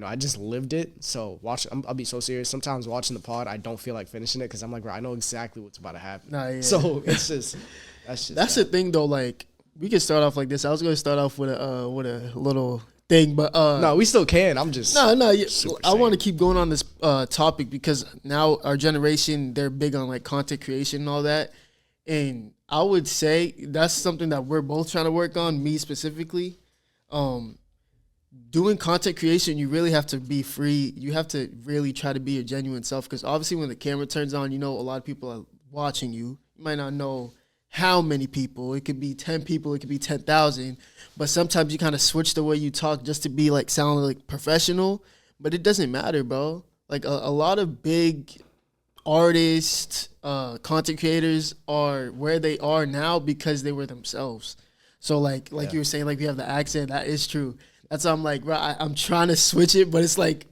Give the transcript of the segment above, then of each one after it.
I just lived it. So I'll be so serious. Sometimes watching the pod, I don't feel like finishing it because I'm like, bro, I know exactly what's about to happen. Nah, yeah. So it's just that's the thing though. Like we can start off like this. I was going to start off with a little thing, but no, we still can. I'm just no. Yeah, I want to keep going on this topic because now our generation, they're big on like content creation and all that, and I would say that's something that we're both trying to work on. Me specifically, doing content creation, you really have to be free. You have to really try to be your genuine self because obviously when the camera turns on, a lot of people are watching you. You might not know how many people. It could be 10 people. It could be 10,000. But sometimes you kind of switch the way you talk just to be like sound like professional. But it doesn't matter, bro. Like a lot of big artists, content creators are where they are now because they were themselves. So like you were saying, like we have the accent. That is true. That's why I'm like, bro, I'm trying to switch it, but it's like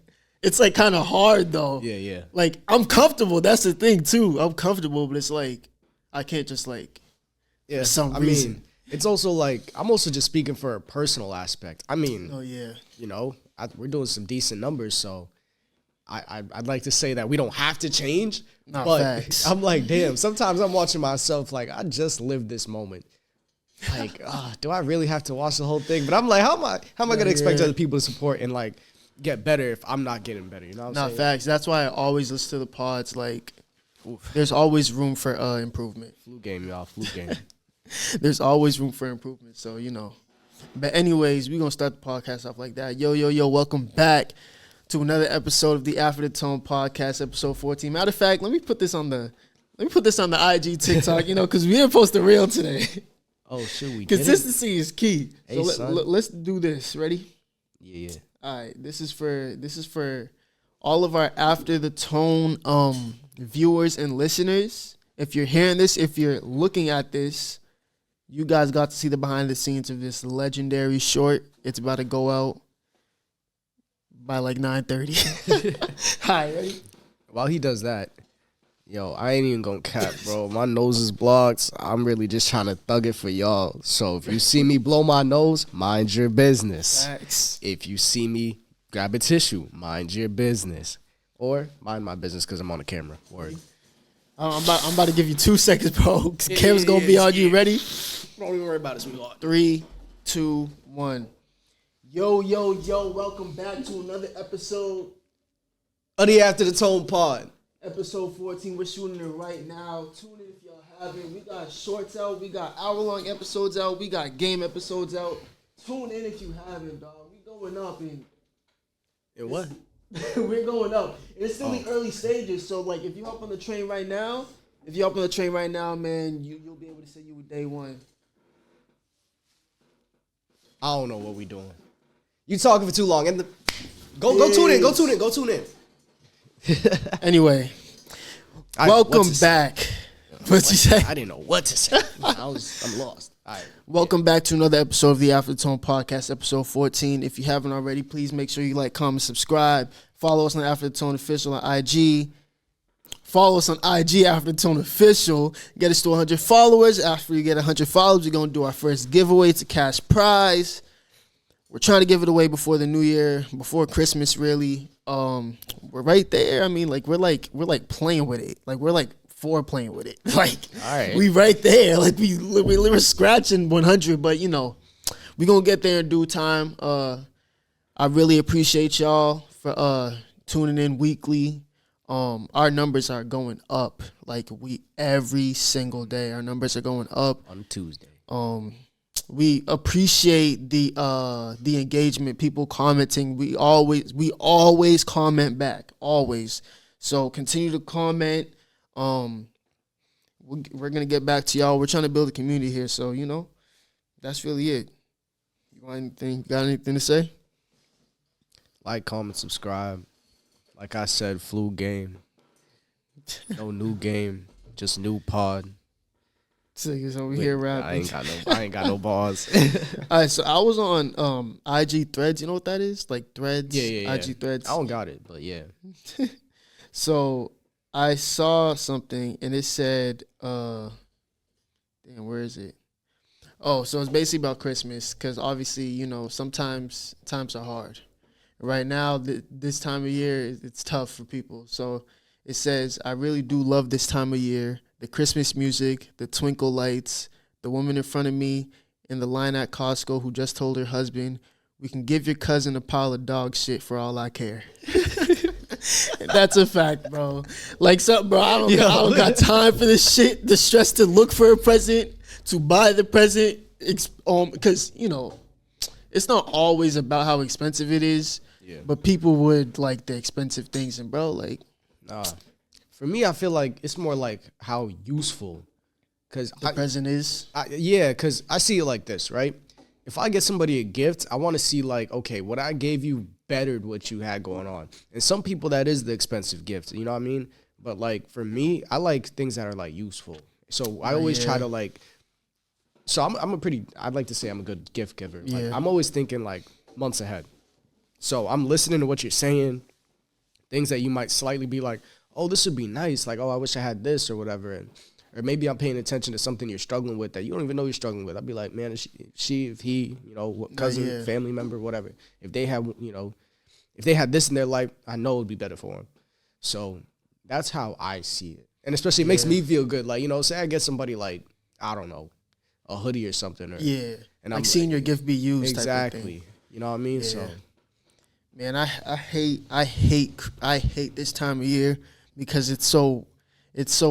kind of hard though. Yeah. Like I'm comfortable. That's the thing too. I'm comfortable, but it's like I can't just like for some reason. Mean, it's also like I'm also just speaking for a personal aspect. I mean, oh yeah, we're doing some decent numbers, so I'd like to say that we don't have to change. But facts. I'm like, damn. Sometimes I'm watching myself like I just lived this moment. Like, do I really have to watch the whole thing? But I'm like, how am I gonna expect other people to support and like get better if I'm not getting better? You know what I'm saying? Facts. That's why I always listen to the pods. Like, there's always room for improvement. Flu game, y'all. Flu game. There's always room for improvement. So But anyways, we're gonna start the podcast off like that. Yo, welcome back to another episode of the After the Tone podcast, episode 14. Matter of fact, let me put this on the IG TikTok, because we didn't post the reel today. Oh, shoot, we consistency is key. Hey, so let's do this. Ready? Yeah. All right. This is for all of our After the Tone viewers and listeners. If you're hearing this, if you're looking at this, you guys got to see the behind the scenes of this legendary short. It's about to go out by like 9:30. Hi, ready? While he does that, yo, I ain't even gonna cap, bro. My nose is blocked. I'm really just trying to thug it for y'all. So if you see me blow my nose, mind your business. Facts. If you see me grab a tissue, mind your business. Or mind my business because I'm on the camera. Word. I'm about to give you 2 seconds, bro. Camera's gonna be on you. Ready? Don't even worry about it, sweetheart. 3, 2, 1. Yo, welcome back to another episode of the After the Tone pod. Episode 14, we're shooting it right now. Tune in if y'all haven't. We got shorts out. We got hour-long episodes out. We got game episodes out. Tune in if you haven't, dog. We going up. And what? We're going up. It's still the early stages, so like if you hop on the train right now, man, you'll be able to say you were day one. I don't know what we doing. You talking for too long. And go tune in. Go tune in. Anyway, welcome back. What you say? I didn't know what to say. I'm lost. All right. Welcome back to another episode of the After the Tone podcast, episode 14. If you haven't already, please make sure you like, comment, subscribe. Follow us on After the Tone Official on IG. Follow us on IG, After the Tone Official. Get us to 100 followers. After you get 100 followers, we're going to do our first giveaway. It's a cash prize. We're trying to give it away before the new year, before Christmas, really. We're right there. I mean, like we're playing with it. Like we're like playing with it. Like all right. We right there. Like we're scratching 100, but we gonna get there in due time. I really appreciate y'all for tuning in weekly. Our numbers are going up like every single day. Our numbers are going up on Tuesday. We appreciate the engagement, people commenting. We always comment back, always. So continue to comment. We're gonna get back to y'all. We're trying to build a community here, so that's really it. You got anything to say? Like, comment, subscribe. Like I said, flu game. No new game, just new pod. So he's over here rapping. I ain't got no bars. All right, so I was on IG Threads. You know what that is? Like Threads. Yeah. IG Threads. I don't got it, but yeah. So I saw something and it said, damn, where is it? Oh, so it's basically about Christmas because obviously, sometimes times are hard, Right now, this time of year, it's tough for people. So it says, I really do love this time of year. The Christmas music, the twinkle lights, the woman in front of me in the line at Costco who just told her husband, we can give your cousin a pile of dog shit for all I care. That's a fact, bro. Like, something, bro, I don't got time for this shit. The stress to look for a present, to buy the present, because, you know, it's not always about how expensive it is, but people would like the expensive things. And, bro, like, for me, I feel like it's more like how useful. Cause the present is? Because I see it like this, right? If I get somebody a gift, I want to see like, okay, what I gave you bettered what you had going on. And some people, that is the expensive gift, you know what I mean? But like for me, I like things that are like useful. So I always try to like, so I'd like to say I'm a good gift giver. Like, I'm always thinking like months ahead. So I'm listening to what you're saying, things that you might slightly be like, oh, this would be nice. Like, oh, I wish I had this or whatever. Or maybe I'm paying attention to something you're struggling with that you don't even know you're struggling with. I'd be like, man, if he, you know, cousin, family member, whatever. If they have, you know, if they had this in their life, I know it would be better for them. So that's how I see it. And especially it makes me feel good. Like, you know, say I get somebody like, I don't know, a hoodie or something. Or, and like I'm seeing your gift be used. Exactly. You know what I mean? So, man, I hate this time of year because it's so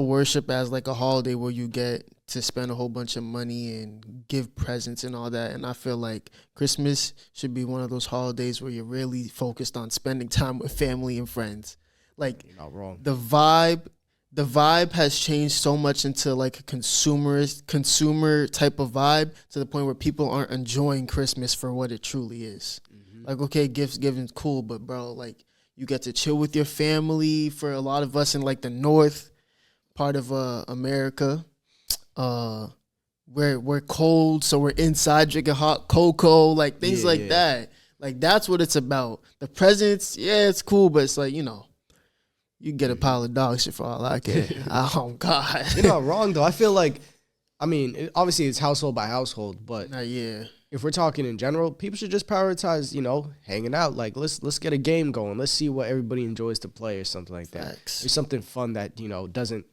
worship as like a holiday where you get to spend a whole bunch of money and give presents and all that. And I feel like Christmas should be one of those holidays where you're really focused on spending time with family and friends. Like, you're not wrong. The vibe has changed so much into like a consumer type of vibe to the point where people aren't enjoying Christmas for what it truly is. Mm-hmm. Like, okay, gifts giving's cool, but bro, like you get to chill with your family. For a lot of us in like the north part of America, we're cold, so we're inside drinking hot cocoa, like things like that. Like that's what it's about. The presents, it's cool, but it's like, you know, you get a pile of dog shit for all I care. Oh God, you're not wrong though. I feel like, I mean, obviously it's household by household, but if we're talking in general, people should just prioritize, you know, hanging out. Like let's get a game going. Let's see what everybody enjoys to play or something like that. There's something fun that, you know, doesn't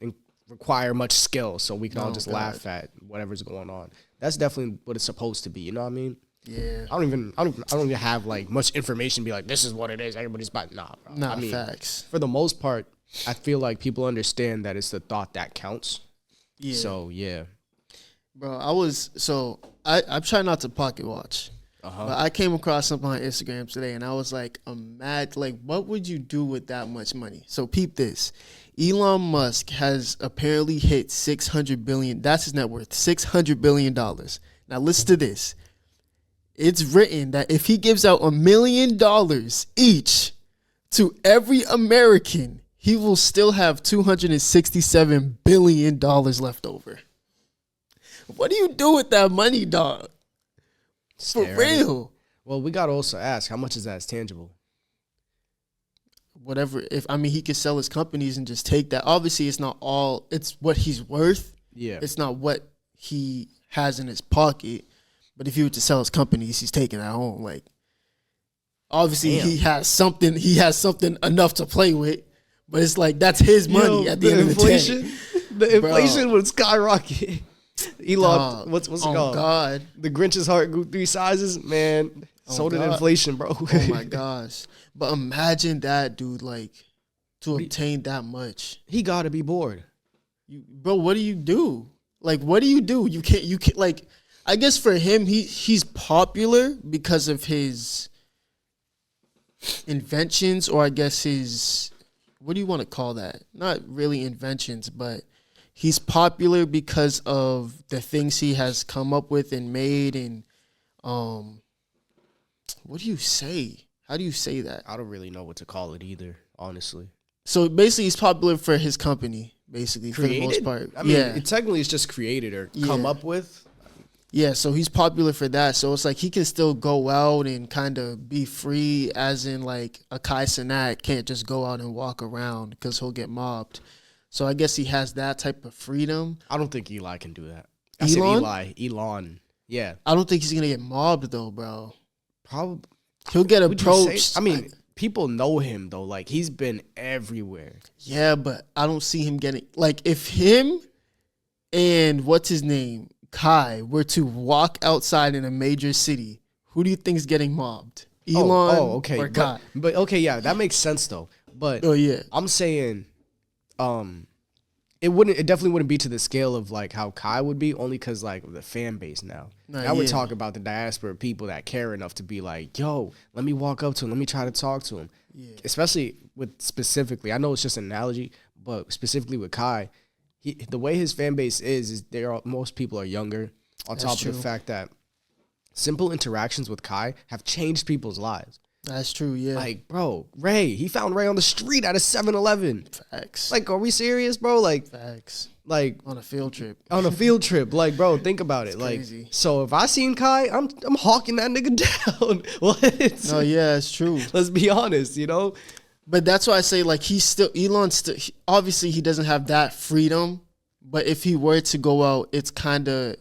require much skill, so we can all just laugh at whatever's going on. That's definitely what it's supposed to be. You know what I mean? Yeah. I don't even have like much information to be like, this is what it is. Everybody's about bro. I mean, facts. For the most part, I feel like people understand that it's the thought that counts. Yeah. So bro, I'm trying not to pocket watch. But I came across something on Instagram today, and I was like, what would you do with that much money? So peep this. Elon Musk has apparently hit $600 billion. That's his net worth, $600 billion. Now listen to this. It's written that if he gives out $1 million each to every American, he will still have $267 billion left over. What do you do with that money, dog? For real. Well, we got to also ask, how much is that as tangible? Whatever. He could sell his companies and just take that. Obviously, it's not all. It's what he's worth. Yeah. It's not what he has in his pocket. But if he were to sell his companies, he's taking that home. Like, obviously, he has something. He has something enough to play with. But it's like that's his money at the end of the day. The inflation would skyrocket. Elon, what's it called? God. The Grinch's heart grew 3 sizes. Man, so did inflation, bro. Oh my gosh. But imagine that, dude, like, to obtain that much. He gotta be bored. Bro, what do you do? Like, what do you do? You can't like, I guess for him, he's popular because of his inventions, or I guess his, what do you want to call that? Not really inventions, but he's popular because of the things he has come up with and made. And what do you say? How do you say that? I don't really know what to call it either, honestly. So basically, he's popular for his company, basically, created? For the most part. I mean, it technically it's just created or come up with. Yeah, so he's popular for that. So it's like he can still go out and kind of be free, as in like a Kai Cenat can't just go out and walk around because he'll get mobbed. So I guess he has that type of freedom. I don't think Eli can do that. Elon? Elon. Yeah. I don't think he's going to get mobbed though, bro. Probably. He'll get Would you say- approached. I mean, people know him though. Like he's been everywhere. Yeah, but I don't see him getting like if him and what's his name, Kai, were to walk outside in a major city, who do you think is getting mobbed? Elon okay. or Kai? But okay, yeah, that makes sense though. But Oh yeah. I'm saying, it definitely wouldn't be to the scale of like how Kai would be, only because like the fan base now. Now we're talking about the diaspora of people that care enough to be like, yo, let me walk up to him, let me try to talk to him. Yeah. Especially with specifically, I know it's just an analogy, but specifically with Kai, the way his fan base is most people are younger. On That's top true. of the fact that simple interactions with Kai have changed people's lives. That's true, yeah. Like, bro, Ray, he found Ray on the street at a 7-Eleven. Facts. Like, are we serious, bro? Like, Facts. like On a field trip. on a field trip. Like, bro, think about it. Like, crazy. so if I seen Kai, I'm hawking that nigga down. What? No, yeah, it's true. Let's be honest, you know? But that's why I say like obviously he doesn't have that freedom, but if he were to go out, it's kind of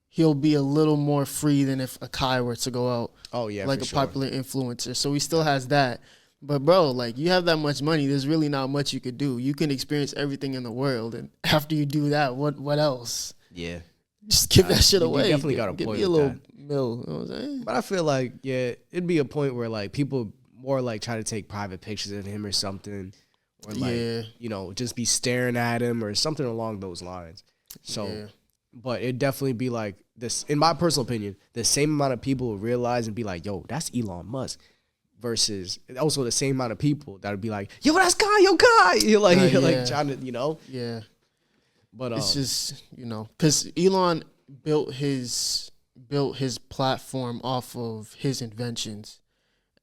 he'll be a little more free than if a Kai were to go out. Oh yeah, like for a sure. popular influencer. So he still has that. But bro, like you have that much money, there's really not much you could do. You can experience everything in the world, and after you do that, what else? Yeah. Just give that shit you away. definitely got a Give point me a with little that. mill. You know what I'm saying? But I feel like, yeah, it'd be a point where like people more like try to take private pictures of him or something. Or like, Yeah. you know, just be staring at him or something along those lines. So, Yeah. but it'd definitely be like this, in my personal opinion, the same amount of people will realize and be like, yo, that's Elon Musk. Versus also the same amount of people that would be like, yo, that's Guy, yo, Guy. You're like, you're yeah. like trying to, you know? Yeah. But It's just, because Elon built his platform off of his inventions.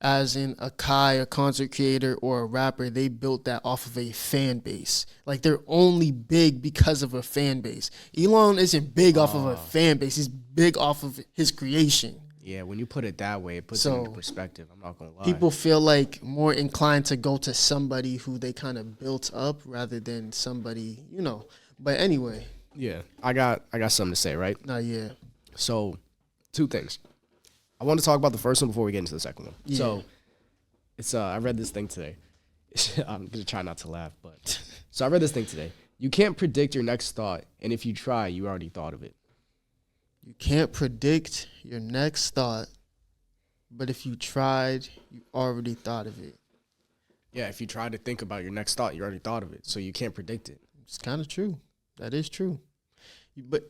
As in a Kai, a content creator, or a rapper, they built that off of a fan base. Like they're only big because of a fan base. Elon isn't big off of a fan base. He's big off of his creation. yeah, when you put it that way, it puts it into perspective. I'm not going to lie. People feel like more inclined to go to somebody who they kind of built up rather than somebody, But anyway. Yeah, I got something to say, right? Yeah. So, two things. I want to talk about the first one before we get into the second one. Yeah. So, it's I read this thing today. I'm gonna try not to laugh, but so I read this thing today. You can't predict your next thought, and if you try, you already thought of it. You can't predict your next thought, but if you tried, you already thought of it. Yeah, if you try to think about your next thought, you already thought of it. So you can't predict it. It's kind of true. That is true. But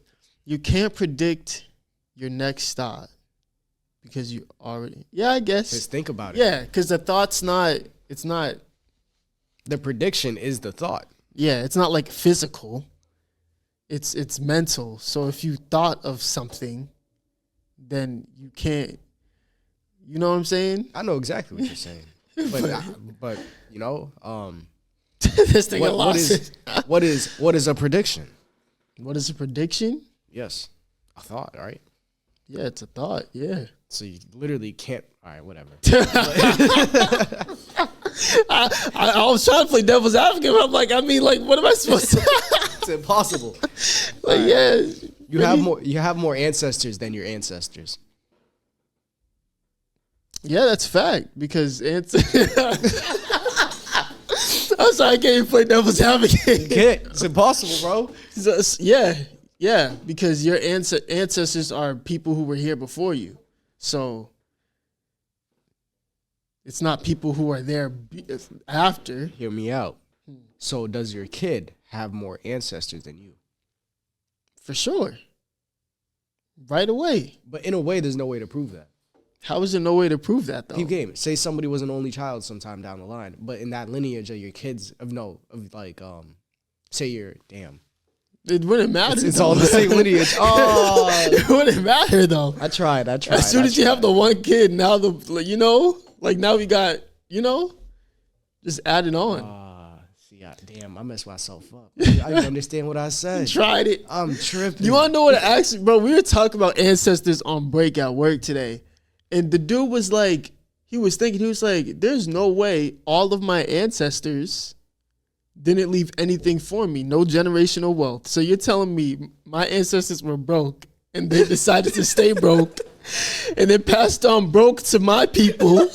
you can't predict your next thought because you already. Yeah, I guess. Just think about it. Yeah, because the thought's not. It's not. The prediction is the thought. Yeah, it's not like physical. It's mental. So if you thought of something, then you can't. You know what I'm saying? I know exactly what you're saying, but This thing what is a prediction? What is a prediction? Yes, a thought, right? Yeah, it's a thought. Yeah. So you literally can't. All right, whatever. I was trying to play devil's advocate. But I'm like, what am I supposed to? It's impossible. Like, yeah. You have more ancestors than your ancestors. Yeah, that's fact. Because I'm sorry, I can't even play devil's advocate. You can't. It's impossible, bro. Yeah, because your ancestors are people who were here before you. So it's not people who are there after. Hear me out. So does your kid have more ancestors than you? For sure. Right away. But in a way, there's no way to prove that. How is there no way to prove that, though? Keep game. Say somebody was an only child sometime down the line, but in that lineage of your kids, say you're, damn. It wouldn't matter. It's all the same lineage. Oh. It wouldn't matter, though. I tried. As soon as you have the one kid, now now we got, just add it on. Damn, I messed myself up. I didn't understand what I said. Tried it. I'm tripping. You want to know what actually, bro? We were talking about ancestors on break at work today. And the dude was like, there's no way all of my ancestors didn't leave anything for me. No generational wealth. So you're telling me my ancestors were broke and they decided to stay broke and then passed on broke to my people,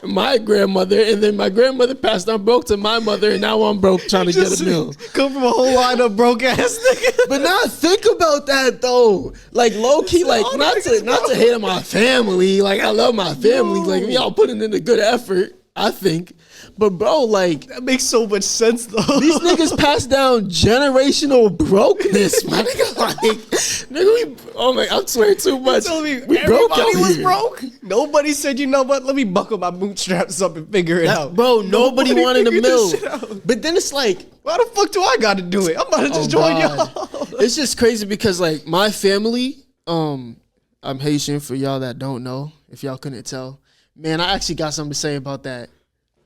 my grandmother, and then my grandmother passed on broke to my mother, and now I'm broke trying to get a meal. Come from a whole line of broke ass niggas. But now think about that though. Like low key, like not to hate on my family. Like I love my family. Like y'all putting in a good effort, I think. But bro, like that makes so much sense though. These niggas pass down generational brokenness, my nigga. Like, nigga, oh my, I'm swearing too much. Me we broke out was here. Broke. Nobody said, you know what? Let me buckle my bootstraps up and figure it out. Bro, nobody wanted a mill. But then it's like, why the fuck do I got to do it? I'm about to just join y'all. It's just crazy because like my family, I'm Haitian for y'all that don't know, if y'all couldn't tell. Man, I actually got something to say about that.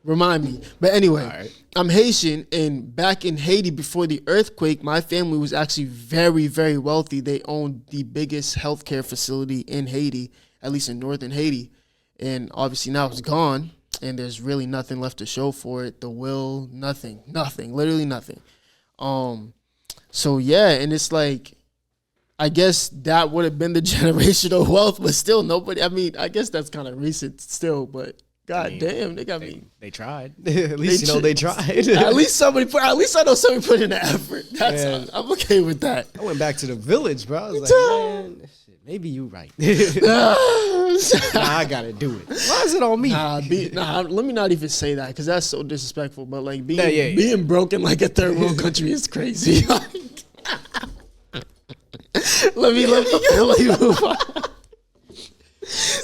Remind me. But anyway, right. I'm Haitian, and back in Haiti before the earthquake, my family was actually very, very wealthy. They owned the biggest healthcare facility in Haiti, at least in northern Haiti. And obviously now it's gone, and there's really nothing left to show for it. The will, nothing, literally nothing. So yeah, and it's like, I guess that would have been the generational wealth, but still nobody, I mean, I guess that's kind of recent still, but God damn, they got me. They tried. At least they tried. At least I know somebody put in the effort. I'm okay with that. I went back to the village, bro. I was like, man, shit, maybe you right. Nah, I gotta do it. Why is it on me? Let me not even say that because that's so disrespectful. But like being broken like a third world country is crazy. Let me move on.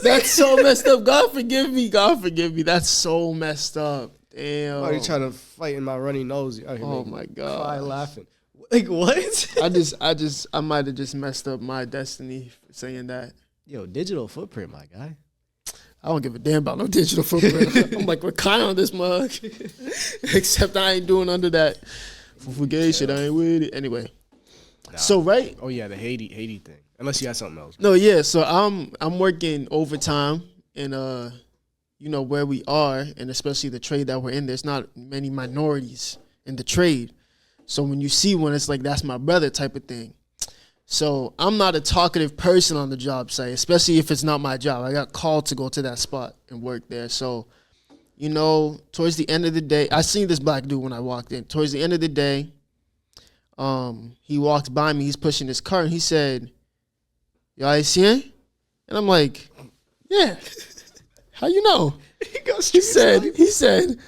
That's so messed up. God forgive me. That's so messed up. Damn. Why are you trying to fight in my runny nose? Oh my God. Cry laughing. Like what? I might have just messed up my destiny for saying that. Yo, digital footprint, my guy. I don't give a damn about no digital footprint. I'm like, we're kind on this mug. Except I ain't doing under that fufuge shit. I ain't with it. Anyway. Nah. So, right? Oh, yeah, the Haiti thing. Unless you got something else. No, yeah. So I'm working overtime in where we are, and especially the trade that we're in. There's not many minorities in the trade. So when you see one, it's like that's my brother type of thing. So I'm not a talkative person on the job site, especially if it's not my job. I got called to go to that spot and work there. So, towards the end of the day, I seen this black dude when I walked in. Towards the end of the day, he walked by me. He's pushing his car, and he said, "Yo, Haitian?" And I'm like, "Yeah." How you know? He said,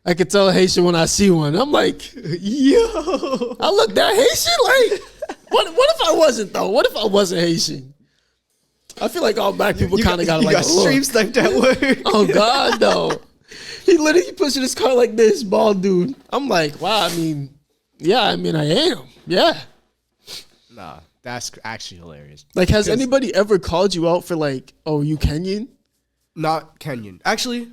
"I could tell a Haitian when I see one." I'm like, "Yo." I looked at Haitian like, what if I wasn't though? What if I wasn't Haitian? I feel like all black people kind of got like a stream sniped that word. Oh God, no. He literally pushing his car like this, bald dude. I'm like, wow. I am. Yeah. Nah. That's actually hilarious. Like, has anybody ever called you out for like, oh, you Kenyan? Not Kenyan. Actually,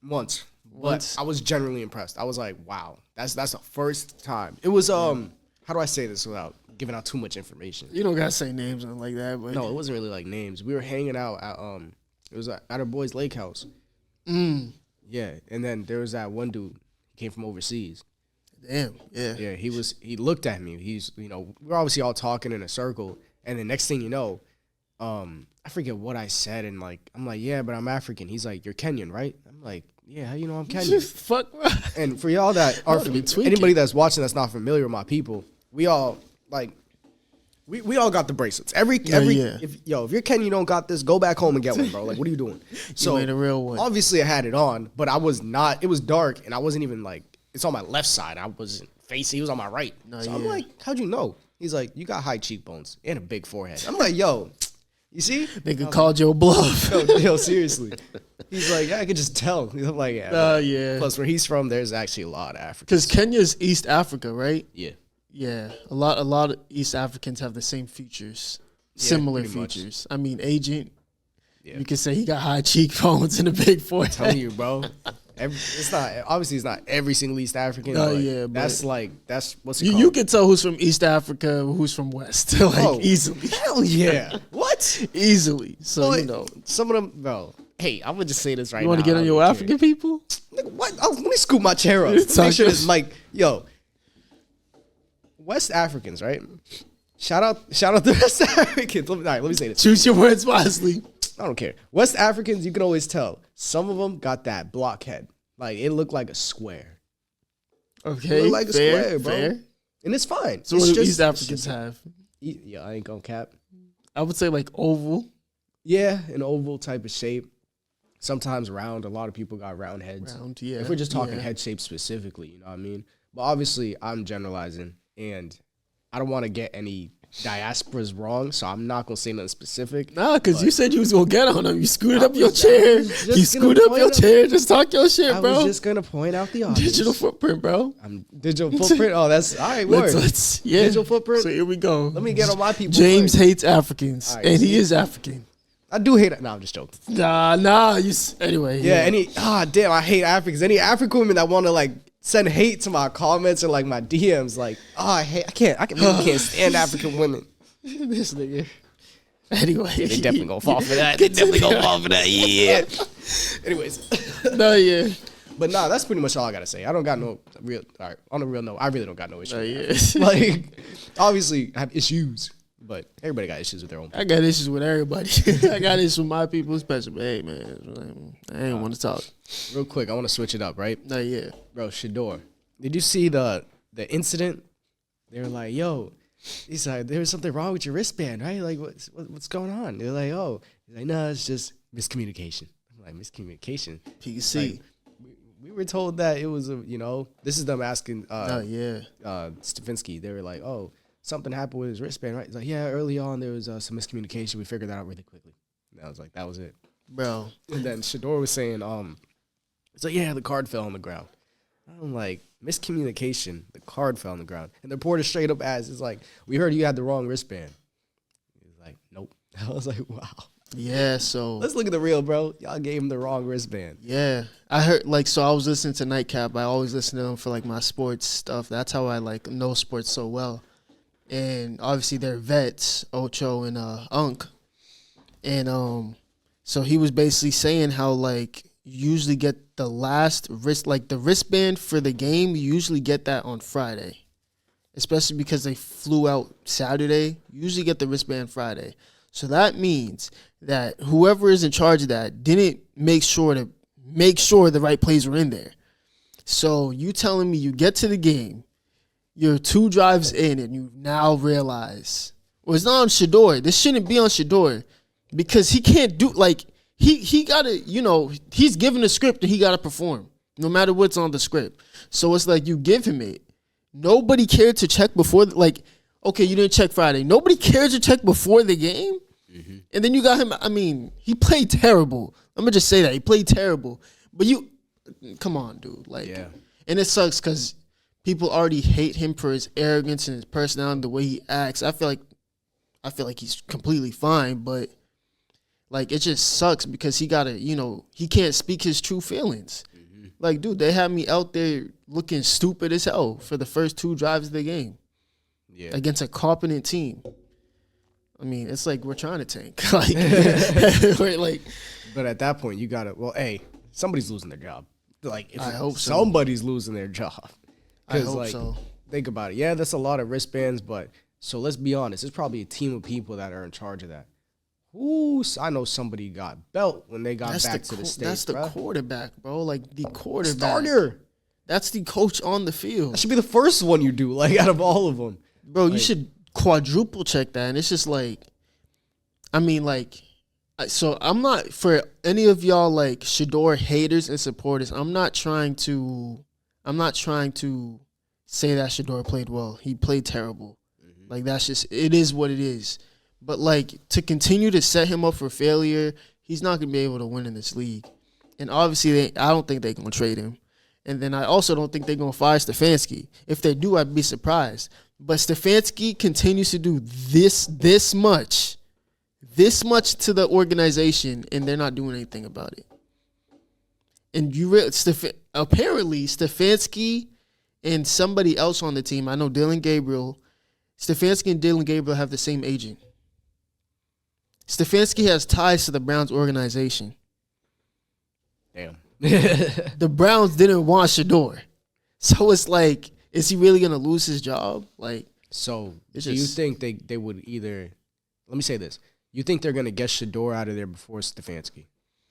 once. But I was genuinely impressed. I was like, wow, that's the first time. It was how do I say this without giving out too much information? You don't gotta say names and like that. But no, it wasn't really like names. We were hanging out at it was at our boys' lake house. Yeah, and then there was that one dude. He came from overseas. Damn. Yeah. Yeah. He looked at me. We're obviously all talking in a circle, and the next thing you know, I forget what I said, and like I'm like, yeah, but I'm African. He's like, you're Kenyan, right? I'm like, yeah, how you know I'm Kenyan? Fuck. And for y'all that are anybody that's watching that's not familiar with my people, we all like we all got the bracelets. If you're Kenyan, you don't got this, go back home and get one, bro. Like, what are you doing? So you made a real one. Obviously I had it on, but I was not. It was dark, and I wasn't even like. It's on my left side. I wasn't facing. He was on my right. I'm like, how'd you know? He's like, you got high cheekbones and a big forehead. I'm like, yo, you see? Nigga called you a bluff. Yo, seriously. He's like, yeah, I could just tell. I'm like, yeah. Yeah. Plus, where he's from, there's actually a lot of Africans. Because Kenya's East Africa, right? Yeah. Yeah. A lot of East Africans have the same features. Similar features. Much. I mean, Agent, you could say he got high cheekbones and a big forehead. I'm telling you, bro. It's not every single East African. That's what's it called? You can tell who's from East Africa, who's from West, easily. Hell yeah! What? Easily. So some of them, bro. Hey, I'm gonna just say this right now. You want to get on your African people? What? Let me scoop my chair up. Make sure it's like, yo, West Africans, right? Shout out the West Africans. All right, let me say this. Choose your words wisely. I don't care. West Africans, you can always tell. Some of them got that blockhead. Like, it looked like a square. Okay, It looked like a fair, square, bro. fair. And it's fine. So it's what do just, East Africans have? Yeah, I ain't gonna cap. I would say like oval. Yeah, an oval type of shape. Sometimes round. A lot of people got round heads. Round, yeah. If we're just talking head shape specifically, you know what I mean? But obviously, I'm generalizing, and I don't want to get any diasporas wrong, so I'm not going to say nothing specific. Nah, because you said you was going to get on them. You scooted I up your was- chair. I was just You gonna scooted up point your out- chair. Just talk your shit, I bro. was just going to point out the obvious. Digital footprint, bro. Digital footprint? Oh, that's all right, word. Yeah. Digital footprint? So here we go. Let me get on my people. James quick. hates Africans, All right, and he see? is African. I do hate it. No, I'm just joking. Nah. Anyway. Yeah, damn, I hate Africans. Any African women that want to, like, send hate to my comments or, like, my DMs, like, I really can't stand African women. This nigga. Anyway. Yeah, they definitely gonna fall for that. They definitely gonna fall for that. Yeah. Anyways. No, yeah. But nah, that's pretty much all I gotta say. I don't got no real. All right, on a real note, I really don't got no No, issues. yeah. Like, obviously, I have issues, but everybody got issues with their own. I got issues with everybody. I got issues with my people, especially. But hey, man, I ain't want to talk. Real quick, I want to switch it up, right? No, yeah. Bro, Shador, did you see the incident? They were like, "Yo," he's like, "There's something wrong with your wristband, right? Like, what's going on?" They're like, "Oh," he's like, "No, it's just miscommunication." I'm like, "Miscommunication?" PC. Like, we were told that it was this is them asking Stefanski. They were like, "Oh, something happened with his wristband, right?" He's like, "Yeah, early on there was some miscommunication. We figured that out really quickly." And I was like, "That was it." Bro. And then Shador was saying, it's like, "Yeah, the card fell on the ground." I'm like, miscommunication. The card fell on the ground, and the reporter straight up asked, "It's like, we heard you had the wrong wristband." He's like, "Nope." I was like, "Wow." Yeah, so. Let's look at the real, bro. Y'all gave him the wrong wristband. Yeah. I heard, like, so I was listening to Nightcap. I always listen to them for, like, my sports stuff. That's how I, like, know sports so well. And obviously they're vets, Ocho and Unk. And so he was basically saying how, like, you usually get the last wrist, like, the wristband for the game, you usually get that on Friday. Especially because they flew out Saturday. You usually get the wristband Friday. So that means that whoever is in charge of that didn't make sure the right plays were in there. So you telling me you get to the game, you're 2 drives in, and you now realize, well, it's not on Shador. This shouldn't be on Shador because he can't do, like, he gotta, he's given a script and he gotta perform no matter what's on the script. So it's like you give him it. Nobody cared to check before, like, okay, you didn't check Friday. Nobody cared to check before the game. Mm-hmm. And then you got him. I mean, he played terrible. I'm going to just say that. He played terrible. But come on, dude. Like, yeah. And it sucks because people already hate him for his arrogance and his personality, the way he acts. I feel like he's completely fine, but, like, it just sucks because he got to, he can't speak his true feelings. Mm-hmm. Like, dude, they had me out there looking stupid as hell for the first 2 drives of the game. Yeah. Against a competent team. I mean, it's like we're trying to tank. But at that point, you got to, hey, somebody's losing their job. Like, I hope so. Somebody's losing their job. I hope so. Think about it. Yeah, that's a lot of wristbands, but so let's be honest. There's probably a team of people that are in charge of that. I know somebody got belt when they got back to the States. That's the quarterback, bro. Like, the quarterback. Starter. That's the coach on the field. That should be the first one you do, like, out of all of them. Bro, you should quadruple check that. And it's just like, I mean, like, so I'm not, for any of y'all, like, Shador haters and supporters, I'm not trying to say that Shador played well. He played terrible. Mm-hmm. Like, that's just, it is what it is. But, like, to continue to set him up for failure, he's not going to be able to win in this league. And obviously, I don't think they're going to trade him. And then I also don't think they're going to fire Stefanski. If they do, I'd be surprised. But Stefanski continues to do this much to the organization, and they're not doing anything about it. And apparently Stefanski and somebody else on the team, I know Stefanski and Dylan Gabriel have the same agent. Stefanski has ties to the Browns organization. Damn. The Browns didn't want Shador. So it's like, is he really going to lose his job? Like, so do you think they would either, let me say this. You think they're gonna get Shador out of there before Stefanski,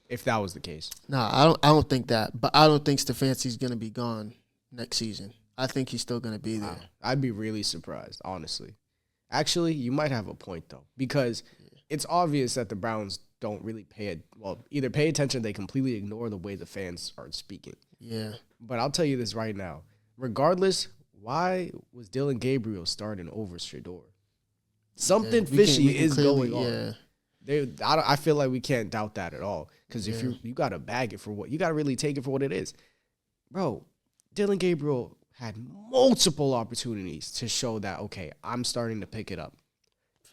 if that was the case? Nah, I don't think that. But I don't think Stefanski's gonna be gone next season. I think he's still gonna be there. Wow. I'd be really surprised, honestly. Actually, you might have a point though, because it's obvious that the Browns don't really either pay attention, or they completely ignore the way the fans are speaking. Yeah. But I'll tell you this right now. Regardless, why was Dylan Gabriel starting over Shador? Something fishy is going on. Yeah. I feel like we can't doubt that at all. Because if you got to bag it for what, you got to really take it for what it is. Bro, Dylan Gabriel had multiple opportunities to show that, okay, I'm starting to pick it up.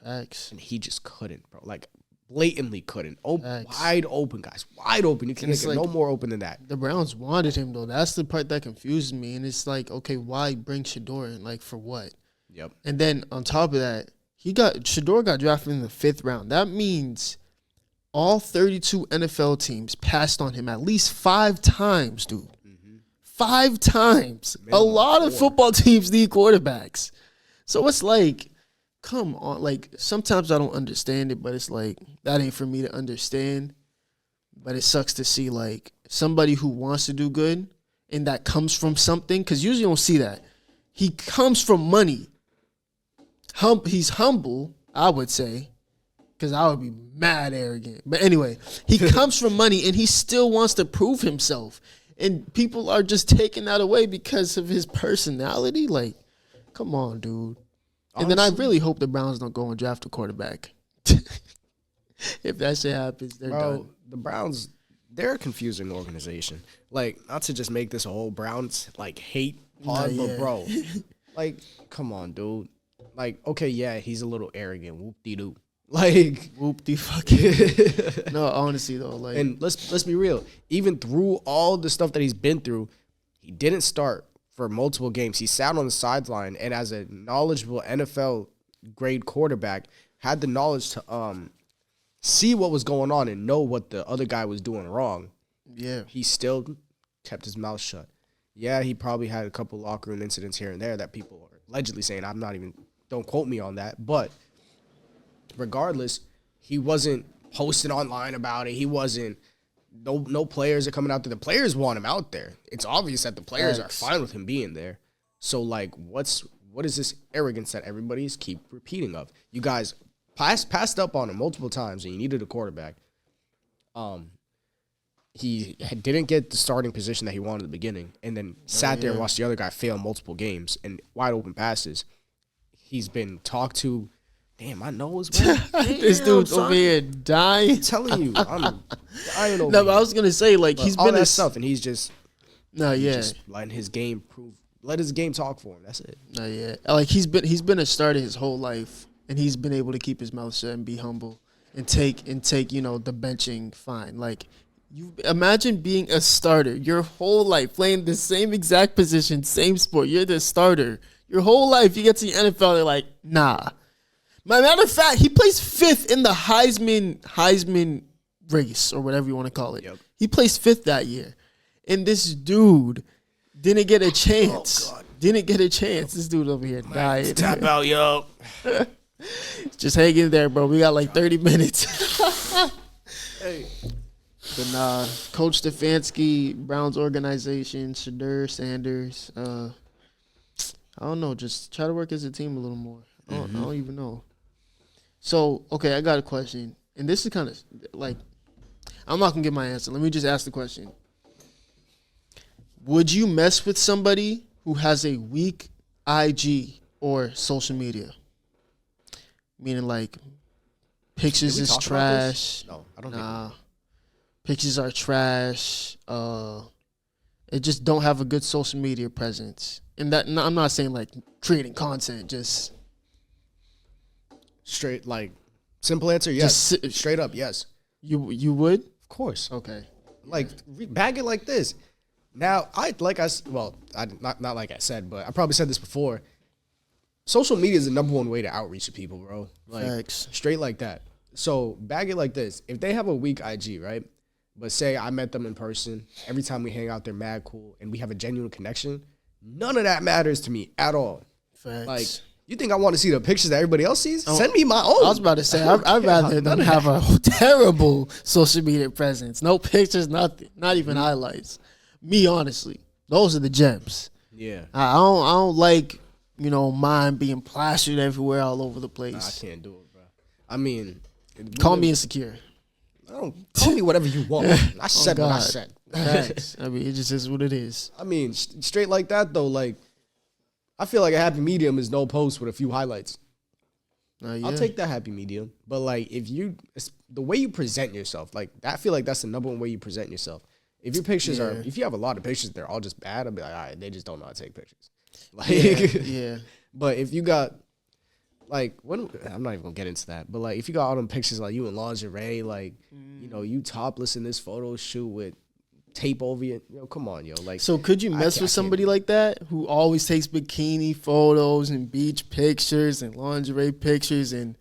Facts. And he just couldn't, bro. Like, blatantly couldn't. Wide open, guys. Wide open. You can't get no more open than that. The Browns wanted him, though. That's the part that confuses me. And it's like, okay, why bring Shador in? Like, for what? Yep. And then on top of that, Shador got drafted in the 5th round. That means all 32 NFL teams passed on him at least 5 times, dude. 5 times. A lot of football teams need quarterbacks. So it's like, come on. Like, sometimes I don't understand it, but it's like, that ain't for me to understand. But it sucks to see, like, somebody who wants to do good and that comes from something, because usually you don't see that. He comes from money. He's humble, I would say, because I would be mad arrogant. But anyway, he comes from money, and he still wants to prove himself. And people are just taking that away because of his personality. Like, come on, dude. And then I really hope the Browns don't go and draft a quarterback. If that shit happens, they're done. The Browns, they're a confusing organization. Like, not to just make this a whole Browns, like, hate pod, but, bro, like, come on, dude. Like, okay, yeah, he's a little arrogant. Whoop-de-doo. Like, whoop-de-fucking. No, honestly, though. Like, and let's be real. Even through all the stuff that he's been through, he didn't start for multiple games. He sat on the sideline, and as a knowledgeable NFL grade quarterback, had the knowledge to see what was going on and know what the other guy was doing wrong. Yeah. He still kept his mouth shut. Yeah, he probably had a couple locker room incidents here and there that people are allegedly saying. Don't quote me on that. But regardless, he wasn't posting online about it. He wasn't. No players are coming out there. The players want him out there. It's obvious that the players are fine with him being there. So, like, what is this arrogance that everybody's keep repeating of? You guys passed up on him multiple times, and you needed a quarterback. He didn't get the starting position that he wanted at the beginning, and then sat there and watched the other guy fail multiple games and wide open passes. He's been talked to. Damn, my nose, man. This dude's over here dying. I'm telling you, I'm dying over No, but I was gonna say, like, he's all been that stuff, and he's just just letting his game let his game talk for him. That's it. Like, he's been a starter his whole life, and he's been able to keep his mouth shut and be humble and take the benching fine. Like, you imagine being a starter your whole life, playing the same exact position, same sport. You're the starter your whole life. You get to the NFL, they're like, nah. Matter of fact, he plays 5th in the Heisman race, or whatever you want to call it. Yep. He placed 5th that year. And this dude didn't get a chance. Oh, God. Didn't get a chance. This dude over here died. Tap out, yo. Just hang in there, bro. We got like 30 minutes. Hey. But nah, Coach Stefanski, Browns organization, Shador, Sanders. I don't know. Just try to work as a team a little more. I don't even know. So, okay, I got a question. And this is kind of like, I'm not going to give my answer. Let me just ask the question. Would you mess with somebody who has a weak IG or social media? Meaning, like, pictures is trash. No, I don't Nah. Pictures are trash. It just don't have a good social media presence. And that, I'm not saying, like, creating content, just... Straight, like, simple answer, yes. Straight up, yes. You would? Of course. Okay. Like, bag it like this. Now, not like I said, but I probably said this before. Social media is the number one way to outreach to people, bro. Like, Facts. Straight like that. So, bag it like this. If they have a weak IG, right? But say I met them in person, every time we hang out, they're mad cool, and we have a genuine connection, none of that matters to me at all. Facts. Like, You think I want to see the pictures that everybody else sees? Send me my own. I was about to say, I'd rather them have a terrible social media presence. No pictures, nothing. Not even highlights. Me, honestly. Those are the gems. Yeah. I don't like, mine being plastered everywhere all over the place. Nah, I can't do it, bro. I mean. Call me insecure. Call me whatever you want. I said what I said. I mean, it just is what it is. I mean, straight like that, though, like, I feel like a happy medium is no post with a few highlights. Yeah. I'll take that happy medium. But, like, the way you present yourself, like, I feel like that's the number one way you present yourself. If your pictures if you have a lot of pictures, they're all just bad, I'll be like, all right, they just don't know how to take pictures. Like, yeah. But if you got, like, I'm not even gonna get into that, but, like, if you got all them pictures, like, you in lingerie, like, you topless in this photo shoot with tape over you, come on, yo. Like, so could you mess with somebody like that who always takes bikini photos and beach pictures and lingerie pictures and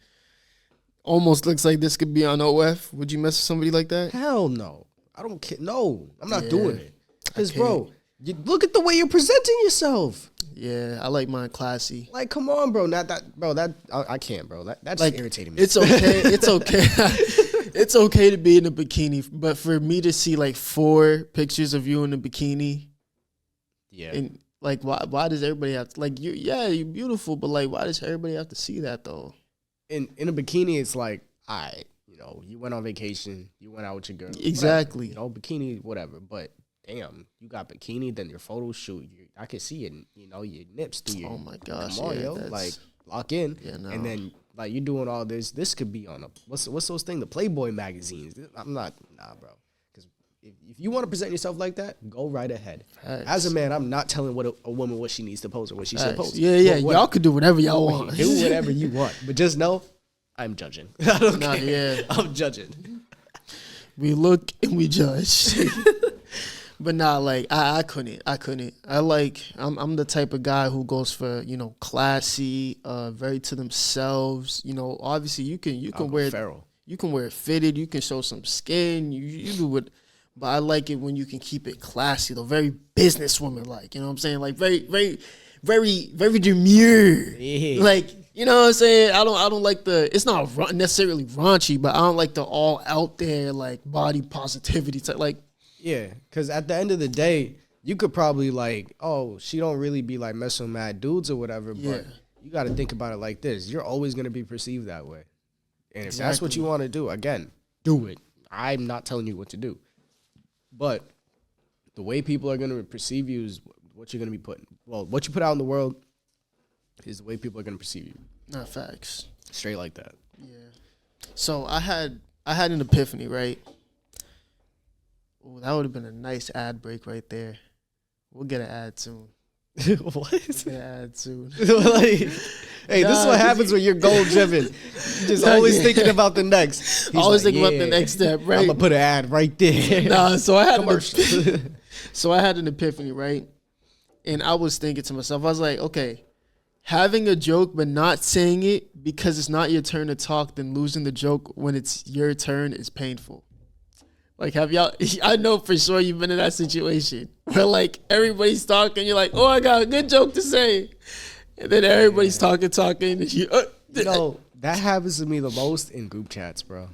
almost looks like this could be on OF? Would you mess with somebody like that? Hell no. I don't care. No, I'm not doing it. Because, bro, you look at the way you're presenting yourself. Yeah, I like mine classy. Like, come on, bro. I can't, bro. That's like, irritating me. It's okay. It's okay. It's okay to be in a bikini, but for me to see like 4 pictures of you in a bikini, and like, why does everybody have to, like, you're beautiful, but like, why does everybody have to see that though? In a bikini, it's like, all right, you went on vacation, you went out with your girl, exactly. Whatever, bikini, whatever. But damn, you got bikini, then your photo shoot, I can see it, your nips through your. Oh my gosh, come on, yo, like, lock in, and then. Like, you're doing all this. This could be on what's those things? The Playboy magazines. I'm not, bro. Because if you want to present yourself like that, go right ahead. Facts. As a man, I'm not telling a woman what she needs to post or what she should post. Yeah. Y'all could do whatever y'all want. Do whatever you want. But just know, I'm judging. I don't care. Yeah. I'm judging. We look and we judge. But nah, like I couldn't. I'm the type of guy who goes for, classy, very to themselves. Obviously you can wear feral. You can wear it fitted, you can show some skin, you do what, but I like it when you can keep it classy though, very businesswoman like, you know what I'm saying? Like very, very, very, very demure. Yeah. Like, you know what I'm saying? I don't like it's not necessarily raunchy, but I don't like the all out there like body positivity type like. Yeah, because at the end of the day, you could probably like, oh, she don't really be like messing with mad dudes or whatever, but you got to think about it like this. You're always going to be perceived that way. And if that's what you want to do, again, do it. I'm not telling you what to do. But the way people are going to perceive you is what you're going to be putting. Well, what you put out in the world is the way people are going to perceive you. Not facts. Straight like that. Yeah. So I had an epiphany, right? Oh, that would have been a nice ad break right there. We'll get an ad soon. What? We'll get an ad soon. Hey, this is what happens when you're goal driven. Just always thinking about the next. He's always thinking about the next step, right? I'm gonna put an ad right there. So I had an epiphany, right? And I was thinking to myself, I was like, okay, having a joke but not saying it because it's not your turn to talk, then losing the joke when it's your turn is painful. Like, have y'all, I know for sure you've been in that situation where, like, everybody's talking, you're like, oh, I got a good joke to say. And then everybody's talking, and you, that happens to me the most in group chats, bro.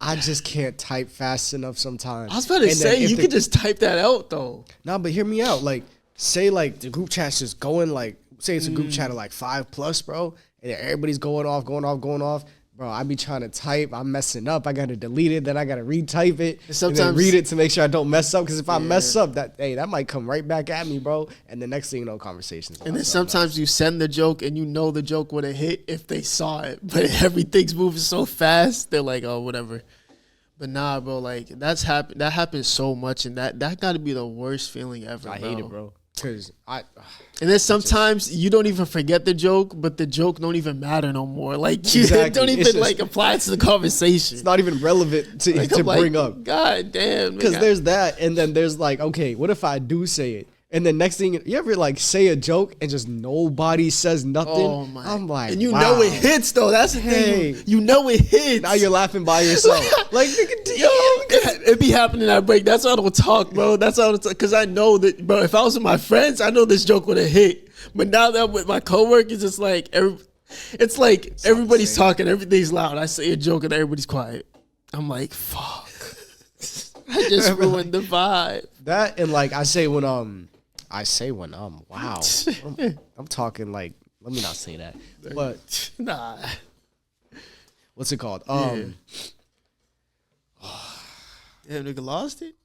I just can't type fast enough sometimes. I was about to say, you could just type that out, though. No, but hear me out. Like, say, like, the group chat's just going, like, say it's a group chat of, like, 5+, bro, and everybody's going off. Bro, I be trying to type. I'm messing up. I got to delete it. Then I got to retype it. And then read it to make sure I don't mess up. Because if I mess up, that might come right back at me, bro. And the next thing you know, conversations. And then sometimes you send the joke and you know the joke would have hit if they saw it. But everything's moving so fast. They're like, oh, whatever. But nah, bro, like, that happens so much. And that got to be the worst feeling ever, I hate it, bro. And then sometimes you don't even forget the joke, but the joke don't even matter no more. Like, you don't even like apply to the conversation. It's not even relevant to bring up. God damn. Because there's that, and then there's like, okay, what if I do say it? And the next thing, you ever like say a joke and just nobody says nothing? Oh my! I'm like, and you know it hits though. That's the thing. You know it hits. Now you're laughing by yourself. Like, it be happening at break. That's why I don't talk, bro. That's how I don't talk. Because I know that, bro. If I was with my friends, I know this joke would have hit. But now that with my coworkers, it's like everybody's talking, everything's loud. I say a joke and everybody's quiet. I'm like, fuck. I just ruined the vibe. That and like I say when wow. I'm talking like, let me not say that. But nah. What's it called? Damn, nigga lost it?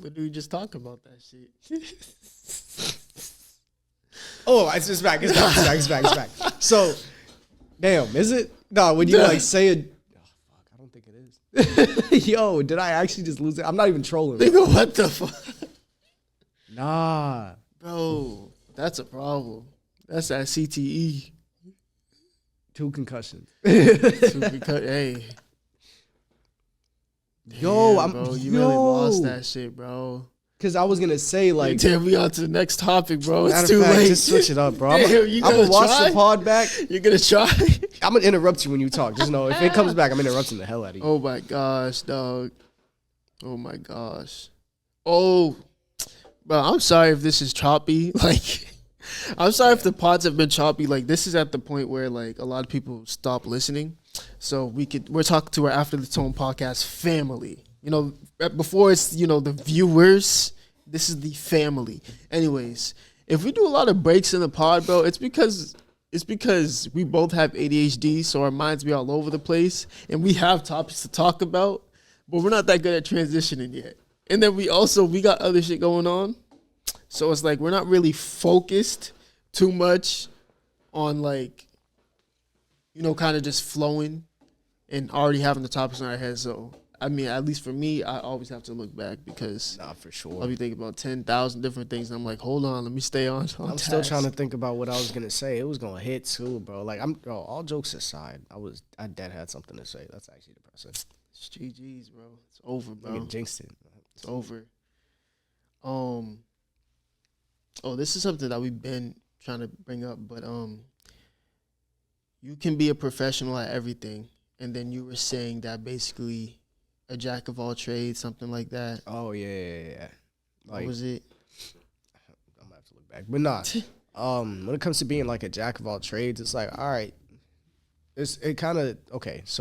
What do we just talk about that shit? Oh, it's back. It's back. So, damn, is it? No, when you like say it. Oh, fuck, I don't think it is. Yo, did I actually just lose it? I'm not even trolling. Nigga, what the fuck? Nah. Bro, that's a problem. That's that CTE. 2 concussions. Hey. Yo, damn, bro, you really lost that shit, bro. Because I was going to say, like. Damn, we on to the next topic, bro. It's too late. Just switch it up, bro. I'm Damn, going to watch the pod back. You're going to try? I'm going to interrupt you when you talk. Just know, if it comes back, I'm interrupting the hell out of you. Oh, my gosh, dog. Oh, my gosh. Oh, bro, I'm sorry if this is choppy. Like, I'm sorry if the pods have been choppy. Like, this is at the point where, like, a lot of people stop listening. So we're talking to our After the Tone podcast family. You know, before it's, you know, the viewers, this is the family. Anyways, if we do a lot of breaks in the pod, bro, it's because we both have ADHD, so our minds be all over the place, and we have topics to talk about, but we're not that good at transitioning yet. And then we got other shit going on. So it's like we're not really focused too much on, like, you know, kind of just flowing and already having the topics in our head. So, I mean, at least for me, I always have to look back because for sure. I'll be thinking about 10,000 different things. And I'm like, hold on, let me stay on I'm task. still trying to think about what I was going to say. It was going to hit too, bro. Like, all jokes aside, I dead had something to say. That's actually depressing. It's GG's, bro. It's over, bro. I jinxed it. It's over. This is something that we've been trying to bring up, but you can be a professional at everything, and then you were saying that basically a jack of all trades, something like that. Oh yeah. Like, what was it? I'm gonna have to look back, but not. When it comes to being like a jack of all trades, it's like, all right, so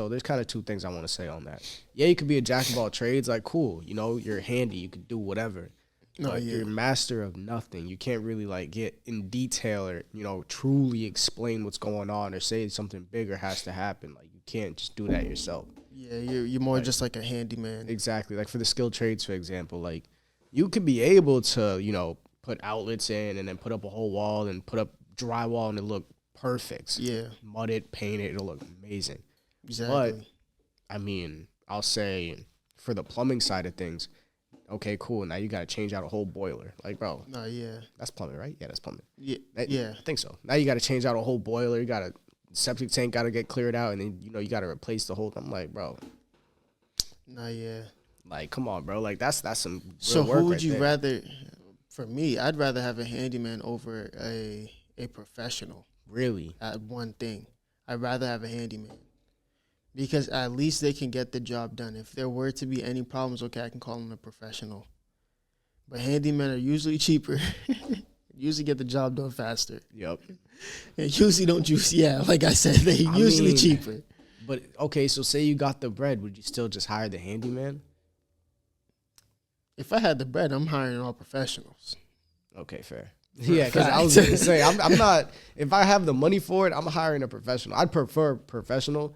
there's kind of 2 things I want to say on that. Yeah, you could be a jack of all trades, like cool, you know, you're handy, you could do whatever. You're a master of nothing. You can't really like get in detail or, you know, truly explain what's going on or say something bigger has to happen. Like, you can't just do that yourself. Yeah, you're more just like a handyman. Exactly. Like for the skilled trades, for example, like you could be able to, you know, put outlets in and then put up a whole wall and put up drywall and it look perfect. Yeah. Mud it, paint it, it'll look amazing. Exactly. But I mean, I'll say for the plumbing side of things, okay, cool. Now you got to change out a whole boiler. Like, bro. No, yeah. That's plumbing, right? Yeah, that's plumbing. Yeah. I think so. Now you got to change out a whole boiler. You got to septic tank got to get cleared out, and then you know you got to replace the whole thing. I'm like, bro. No, yeah. Like, come on, bro. Like that's some real so work who would right you there. rather? For me, I'd rather have a handyman over a professional. Really? At one thing, I'd rather have a handyman because at least they can get the job done. If there were to be any problems, okay, I can call them a professional. But handymen are usually cheaper. Usually get the job done faster. Yep. And usually don't use, like I said, they're usually cheaper. But, okay, so say you got the bread. Would you still just hire the handyman? If I had the bread, I'm hiring all professionals. Okay, fair. Yeah, because I was going to say, I'm not, if I have the money for it, I'm hiring a professional. I'd prefer professional,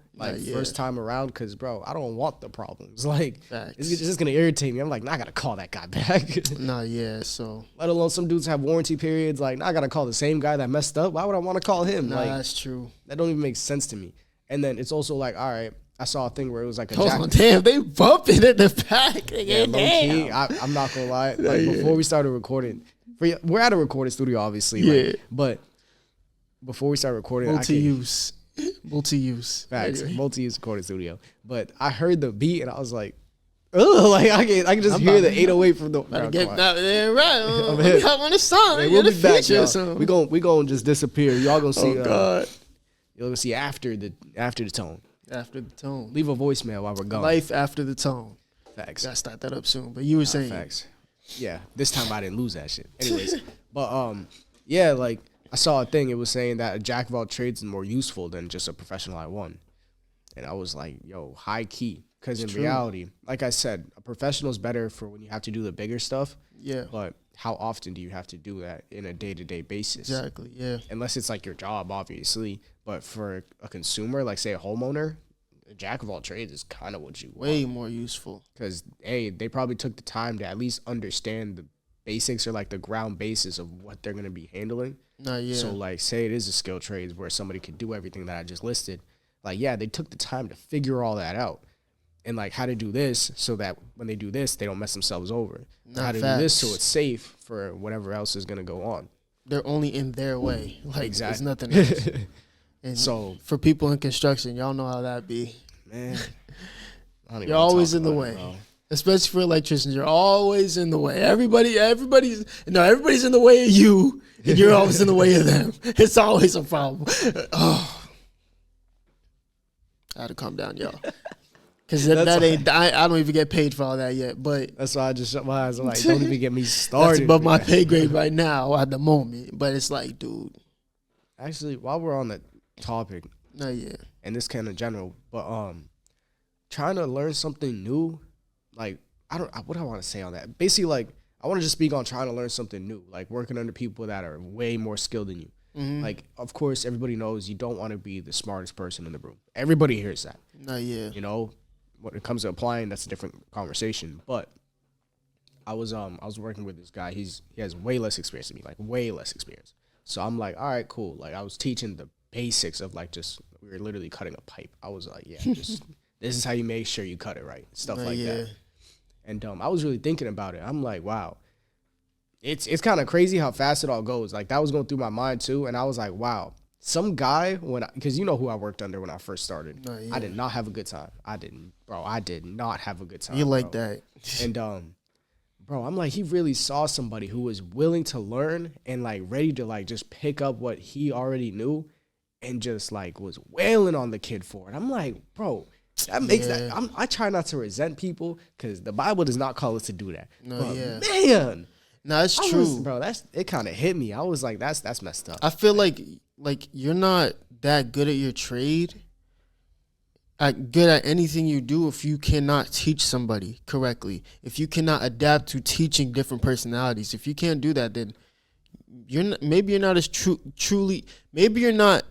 first time around, because, bro, I don't want the problems. Like, it's just going to irritate me. I'm like, nah, I got to call that guy back. So. Let alone some dudes have warranty periods. Like, nah, I got to call the same guy that messed up. Why would I want to call him? Nah, that's true. That don't even make sense to me. And then it's also like, all right, I saw a thing where it was like a damn, they bumping in the back. Yeah, low key, I'm not going to lie. Like, before we started recording, we're at a recording studio, obviously. Yeah. Right? But before we start recording, multi-use. Facts. Anyway. Multi-use recording studio. But I heard the beat and I was like, ugh, like I can just hear the 808 from the. Get out there, right? We have on the song. Hey, we'll be back, y'all. We gonna just disappear. Y'all gonna see. Oh God. You're gonna see after the tone. After the tone. Leave a voicemail while we're gone. Life after the tone. Facts. Gotta start that up soon. But you were saying. Facts. Yeah, this time I didn't lose that shit. Anyways, But yeah, like I saw a thing. It was saying that a jack of all trades is more useful than just a professional at one. And I was like, yo, high key. Because in reality, like I said, a professional is better for when you have to do the bigger stuff. Yeah. But how often do you have to do that in a day-to-day basis? Exactly, yeah. Unless it's like your job, obviously. But for a consumer, like say a homeowner, a jack of all trades is kind of what you want. Way more useful. Because, hey, they probably took the time to at least understand the basics or like the ground basis of what they're going to be handling. So like say it is a skill trade where somebody could do everything that I just listed. Like, yeah, they took the time to figure all that out. And like how to do this so that when they do this, they don't mess themselves over. How to do this so it's safe for whatever else is going to go on. They're only in their way. Like, exactly. There's nothing else. And so for people in construction, y'all know how that be. Man, you're always in the way. Especially for electricians, you're always in the way. Everybody's in the way of you, and you're always in the way of them. It's always a problem. Oh, I had to calm down, y'all. Because that ain't. I don't even get paid for all that yet. But that's why I just shut my eyes. I'm like, don't even get me started. That's above my pay grade right now at the moment. But it's like, dude. Actually, while we're on the topic, and this kind of general, but trying to learn something new, like what do I want to say on that? Basically, like I want to just speak on trying to learn something new, like working under people that are way more skilled than you. Mm-hmm. Like, of course, everybody knows you don't want to be the smartest person in the room. Everybody hears that. You know. When it comes to applying, that's a different conversation. But I was working with this guy. He has way less experience than me, like way less experience. So I'm like, all right, cool. Like I was teaching the basics of like we were literally cutting a pipe. I was like, yeah, just this is how you make sure you cut it right, stuff like that. And I was really thinking about it. I'm like, wow, it's kind of crazy how fast it all goes. Like that was going through my mind too, and I was like, wow. Some guy, because you know who I worked under when I first started. I did not have a good time. I did not have a good time. You like that. And, bro, I'm like, he really saw somebody who was willing to learn and, like, ready to, like, just pick up what he already knew and just, like, was wailing on the kid for it. I'm like, bro, that makes that. I try not to resent people because the Bible does not call us to do that. Man. No, it's true. Bro, it kind of hit me. I was like, that's messed up. I feel like you're not that good at your trade, good at anything you do if you cannot teach somebody correctly. If you cannot adapt to teaching different personalities. If you can't do that, then maybe you're not as truly maybe you're not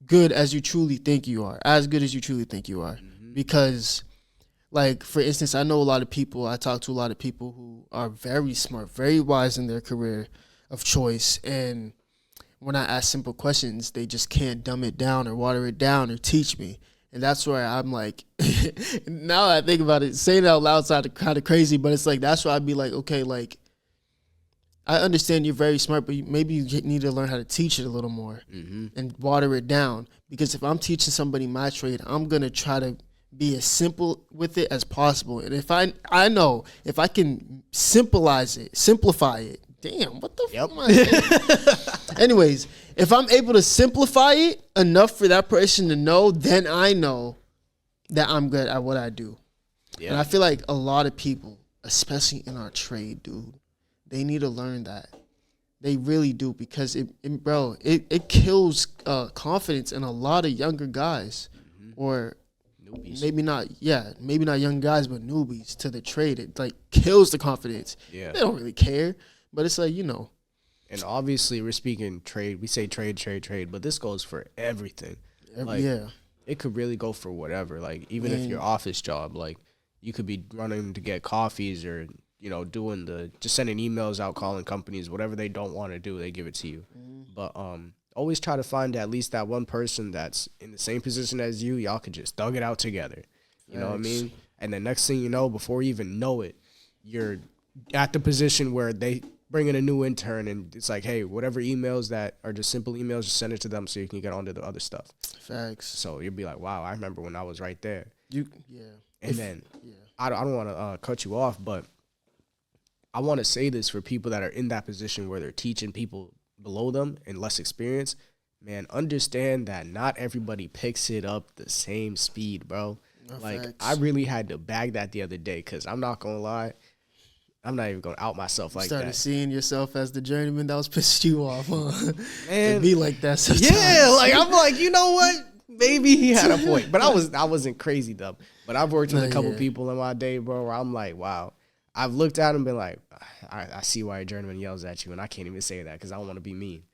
good as you truly think you are. As good as you truly think you are. Mm-hmm. Because like, for instance, I talk to a lot of people who are very smart, very wise in their career of choice, and when I ask simple questions, they just can't dumb it down or water it down or teach me. And that's where I'm like, now that I think about it, saying it out loud is kind of crazy, but it's like, that's why I'd be like, okay, like, I understand you're very smart, but maybe you need to learn how to teach it a little more and water it down. Because if I'm teaching somebody my trade, I'm going to try to be as simple with it as possible. And if I know if I can simplify it, damn, what the fuck am I doing? Anyways, if I'm able to simplify it enough for that person to know, then I know that I'm good at what I do. Yeah. And I feel like a lot of people, especially in our trade, dude, they need to learn that. They really do, because it kills confidence in a lot of younger guys, or newbies. Maybe not young guys, but newbies to the trade. It like kills the confidence. Yeah, they don't really care. But it's like, And obviously, we're speaking trade. We say trade, but this goes for everything. It could really go for whatever. Like, even if your office job, like, you could be running to get coffees or, doing just sending emails out, calling companies, whatever they don't want to do, they give it to you. But always try to find at least that one person that's in the same position as you. Y'all could just thug it out together. You know what I mean? And the next thing you know, before you even know it, you're at the position where they bring in a new intern, and it's like, hey, whatever emails that are just simple emails, just send it to them so you can get onto the other stuff. Facts. So you'll be like, wow, I remember when I was right there. I don't want to cut you off, but I want to say this for people that are in that position where they're teaching people below them and less experience. Man, understand that not everybody picks it up the same speed, bro. Facts. I really had to bag that the other day, because I'm not going to lie. I'm not even gonna out myself like Started that. seeing yourself as the journeyman that was pissing you off, huh? Man, It be like that sometimes. yeah, like I'm like, you know what? Maybe he had a point, but I wasn't crazy dumb. But I've worked with a couple people in my day, bro, where I'm like, wow. I've looked at him and been like, I see why your journeyman yells at you, and I can't even say that because I don't want to be mean.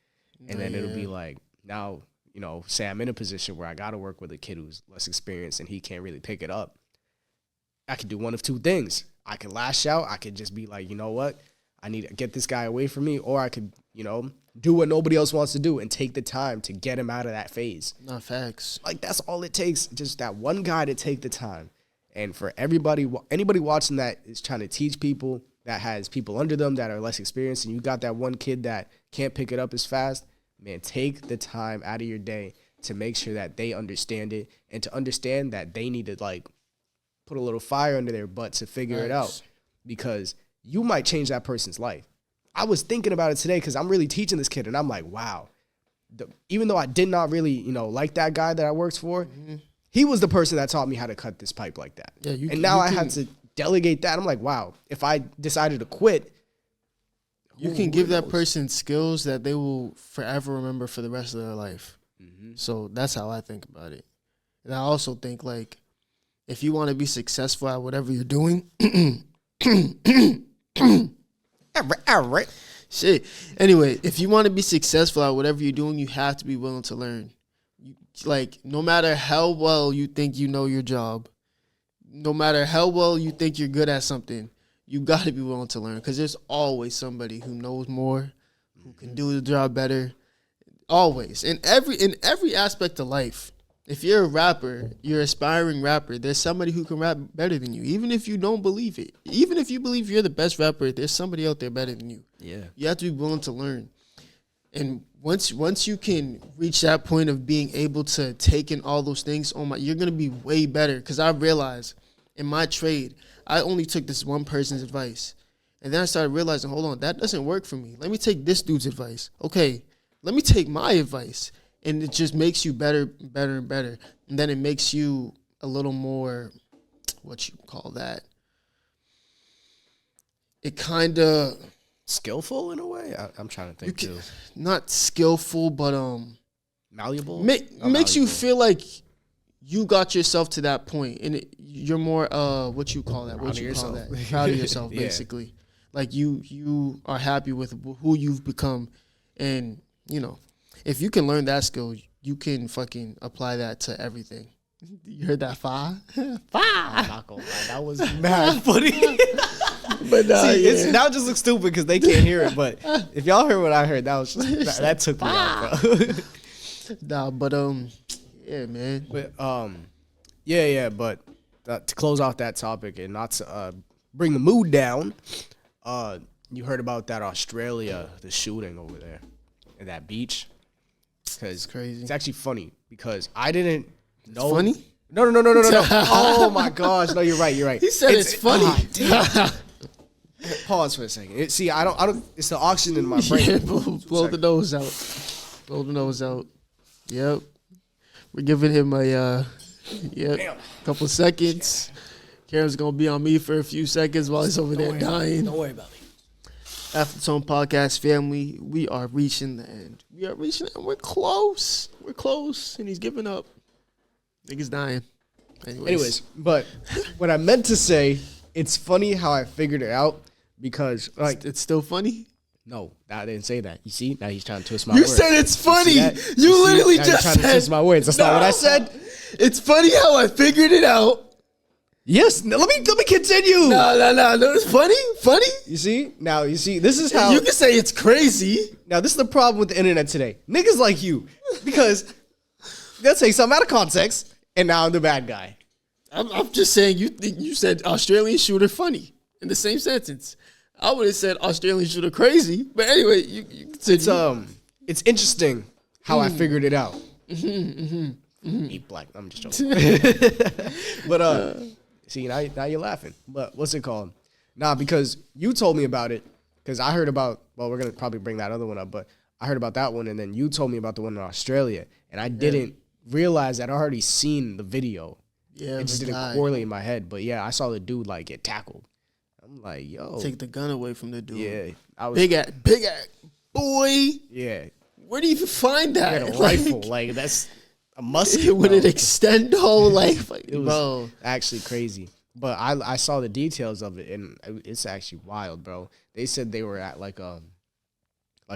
And then it'll be like, now, you know, say I'm in a position where I got to work with a kid who's less experienced and he can't really pick it up. I could do one of two things. I could lash out. I could just be like, you know what? I need to get this guy away from me. Or I could, you know, do what nobody else wants to do and take the time to get him out of that phase. Not facts. Like, that's all it takes. Just that one guy to take the time. And for everybody, anybody watching that is trying to teach people, that has people under them that are less experienced, and you got that one kid that can't pick it up as fast, man, take the time out of your day to make sure that they understand it and to understand that they need to, like, put a little fire under their butt to figure it out, because you might change that person's life. I was thinking about it today because I'm really teaching this kid, and I'm like, wow. Even though I did not really, you know, like that guy that I worked for, he was the person that taught me how to cut this pipe like that. Yeah, and now I have to delegate that. I'm like, wow, if I decided to quit, you can give that person skills that they will forever remember for the rest of their life. So that's how I think about it. And I also think, like, if you want to be successful at whatever you're doing, shit. Anyway, if you want to be successful at whatever you're doing, you have to be willing to learn. Like, no matter how well you think you know your job, no matter how well you think you're good at something, you got to be willing to learn, because there's always somebody who knows more, who can do the job better. Always. In every aspect of life. If you're a rapper, you're an aspiring rapper, there's somebody who can rap better than you, even if you don't believe it. Even if you believe you're the best rapper, there's somebody out there better than you. Yeah. You have to be willing to learn. And once you can reach that point of being able to take in all those things, you're going to be way better. Because I realized in my trade, I only took this one person's advice. And then I started realizing, hold on, that doesn't work for me. Let me take this dude's advice. Okay, let me take my advice. And it just makes you better, better, and better. And then it makes you a little more, what you call that? It kind of... skillful in a way? I'm trying to think too. Not skillful, but... malleable? Makes you feel like you got yourself to that point. And you're more, what you call that? Proud of yourself, basically. Like, you are happy with who you've become. And, you know... if you can learn that skill, you can fucking apply that to everything. You heard that? Fa? I'm not gonna lie, that was mad funny. But it's now just looks stupid because they can't hear it. But if y'all heard what I heard, that was just, that took me out, bro. Yeah, man. But But to close off that topic and not to bring the mood down, you heard about that Australia, the shooting over there at that beach. Because crazy. It's actually funny because I didn't know. Funny? No. Oh my gosh! No, you're right. He said it's funny. Pause for a second. I don't. It's the oxygen in my brain. Yeah, blow the nose out. Blow the nose out. Yep. We're giving him a couple seconds. Karen's gonna be on me for a few seconds while he's over there dying. Don't worry about me. Aftertone Podcast family, we are reaching the end. And we're close. We're close, and he's giving up. Niggas dying. Anyways, but what I meant to say, it's funny how I figured it out because, like, it's still funny. No, I didn't say that. You see, now he's trying to twist my words. You said it's funny. You literally just trying to twist my words. That's not what I said. It's funny how I figured it out. Yes, let me continue. No, it's funny. You see, this is how you can say it's crazy. Now, this is the problem with the internet today. Niggas like you, because they'll take something out of context, and now I'm the bad guy. I'm just saying you said Australian shooter funny in the same sentence. I would have said Australian shooter crazy, but anyway, you continue. It's interesting how I figured it out. Eat black. I'm just joking. But see, now you're laughing. But what's it called? Nah, because you told me about it. Because I heard about, well, we're going to probably bring that other one up. But I heard about that one. And then you told me about the one in Australia. And I didn't realize that I'd already seen the video. Yeah, it just didn't correlate in my head. But yeah, I saw the dude, like, get tackled. I'm like, yo. Take the gun away from the dude. Yeah. Big act, boy. Yeah. Where do you even find that? He had a rifle. Like, that's a musket. With an extendo, like it was bro. actually crazy. But I saw the details of it, and it's actually wild, bro. They said they were at like a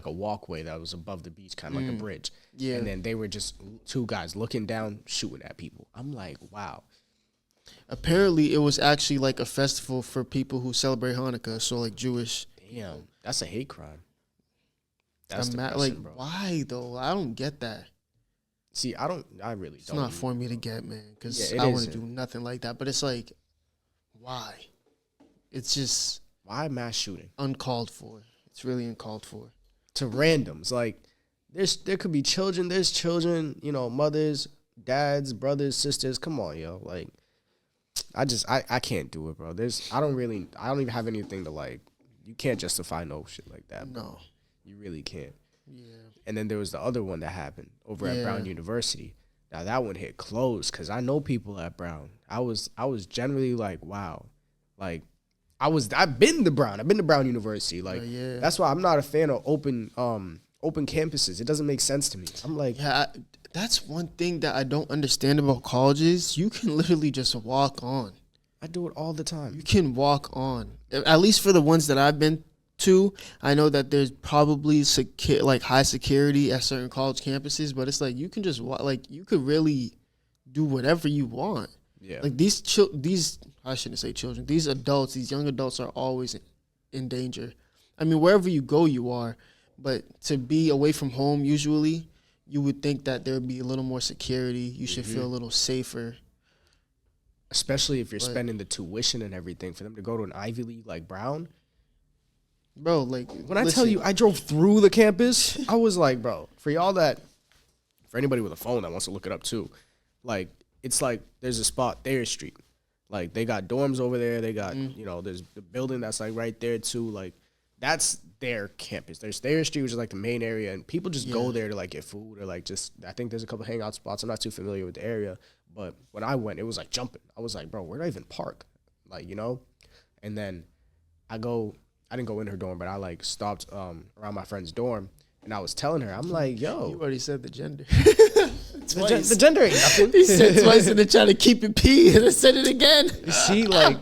walkway that was above the beach, kind of like a bridge. Yeah. And then they were just two guys looking down, shooting at people. I'm like, wow. Apparently, it was actually like a festival for people who celebrate Hanukkah, so like Jewish. Damn, that's a hate crime. That's like, bro. Why though? I don't get that. See, I really don't. It's not for me to get, man, because Yeah, I wouldn't do nothing like that. But it's like, why? It's just why mass shooting? Uncalled for. It's really uncalled for. To randoms, like there could be children. There's children, you know, mothers, dads, brothers, sisters. Come on, yo, like. I can't do it, bro. I don't even have anything to like. You can't justify no shit like that, bro. No. You really can't. Yeah. And then there was the other one that happened over at Brown University. Now that one hit close because I know people at Brown. I was generally like, wow, like I've been to Brown. I've been to Brown University. Like that's why I'm not a fan of open campuses. It doesn't make sense to me. I'm like, that's one thing that I don't understand about colleges. You can literally just walk on. I do it all the time. You can walk on. At least for the ones that I've been to, I know that there's probably like high security at certain college campuses, but it's like you can just walk. Like you could really do whatever you want. Yeah. Like these I shouldn't say children. These adults, these young adults are always in danger. I mean, wherever you go, you are. But to be away from home, usually, you would think that there would be a little more security. You should feel a little safer. Especially if you're spending the tuition and everything for them to go to an Ivy League like Brown. Bro, like, when I tell you I drove through the campus, I was like, bro, for anybody with a phone that wants to look it up too, like, it's like there's a spot, Thayer Street. Like, they got dorms over there. They got, you know, there's the building that's like right there too. Like, that's their campus. There's Thayer Street, which is like the main area, and people just go there to like get food or like just, I think there's a couple hangout spots. I'm not too familiar with the area, but when I went, it was like jumping. I was like, bro, where do I even park? Like, you know? And then I didn't go in her dorm, but I like stopped around my friend's dorm, and I was telling her, I'm like, yo. You already said the gender. The gender ain't nothing. He said twice and then tried to keep it P and then said it again. You see, like,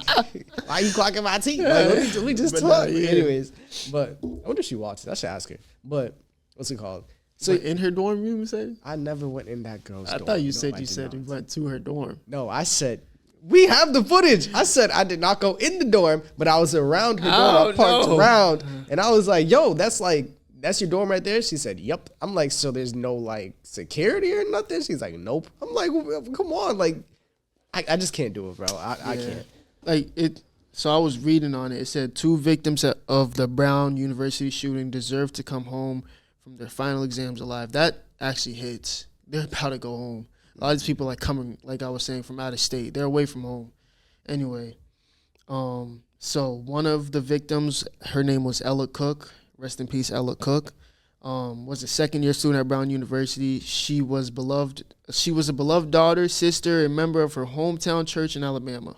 why you clocking my teeth? Like, let me just talk. Anyways, but I wonder if she watches. I should ask her. But what's it called? So in her dorm room, you said? I never went in that girl's dorm. I thought you said you went to her dorm. No, I said, we have the footage. I said I did not go in the dorm, but I was around her dorm. I parked around, and I was like, yo, that's your dorm right there? She said, yep. I'm like, so there's no, like, security or nothing? She's like, nope. I'm like, well, come on. Like, I just can't do it, bro. I can't. Like, so I was reading on it. It said 2 victims of the Brown University shooting deserve to come home from their final exams alive. That actually hits. They're about to go home. A lot of these people, like, coming, like I was saying, from out of state. They're away from home. Anyway, so one of the victims, her name was Ella Cook. Rest in peace, Ella Cook. Was a second-year student at Brown University. She was beloved. She was a beloved daughter, sister, and member of her hometown church in Alabama.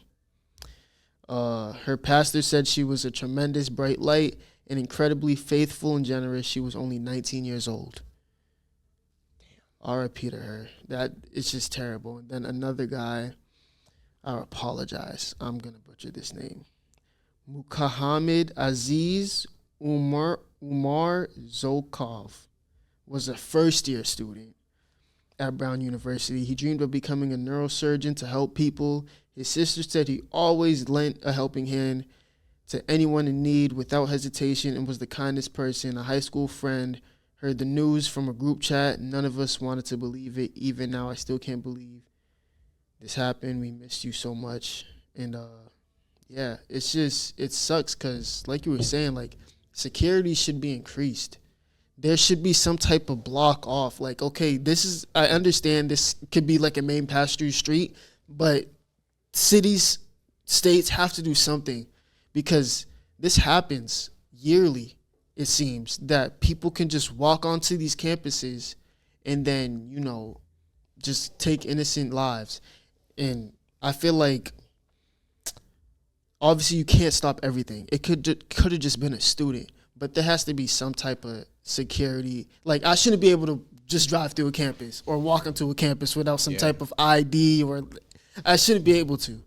Her pastor said she was a tremendous bright light and incredibly faithful and generous. She was only 19 years old. R.I.P. to her. That it's just terrible. And then another guy, I apologize. I'm gonna butcher this name. Muhammad Aziz Umar Zokov was a first-year student at Brown University. He dreamed of becoming a neurosurgeon to help people. His sister said he always lent a helping hand to anyone in need without hesitation and was the kindest person. A high school friend heard the news from a group chat. None of us wanted to believe it. Even now, I still can't believe this happened. We missed you so much. And, yeah, it sucks because, like you were saying, like, security should be increased. There should be some type of block off. Like, okay, I understand this could be like a main pass-through street, but cities, states have to do something because this happens yearly, it seems, that people can just walk onto these campuses and then, you know, just take innocent lives. And I feel like obviously you can't stop everything. It could have just been a student, but there has to be some type of security. Like, I shouldn't be able to just drive through a campus or walk into a campus without some type of ID, or I shouldn't be able to.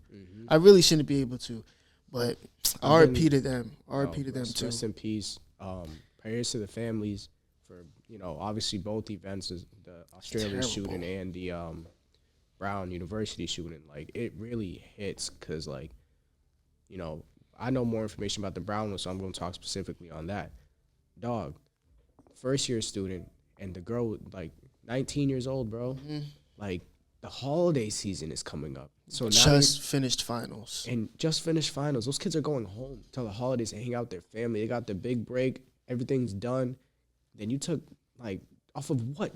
I really shouldn't be able to. But RIP to them. RIP to them too. Rest in peace. Prayers to the families for, obviously both events, the Australia shooting and the Brown University shooting. Like, it really hits because, like, I know more information about the Brown one, so I'm going to talk specifically on that. Dog, first year student, and the girl, like, 19 years old, bro. Mm-hmm. Like, the holiday season is coming up. So now just finished finals. Those kids are going home till the holidays and hang out with their family. They got the big break. Everything's done. Then you took, like, off of what?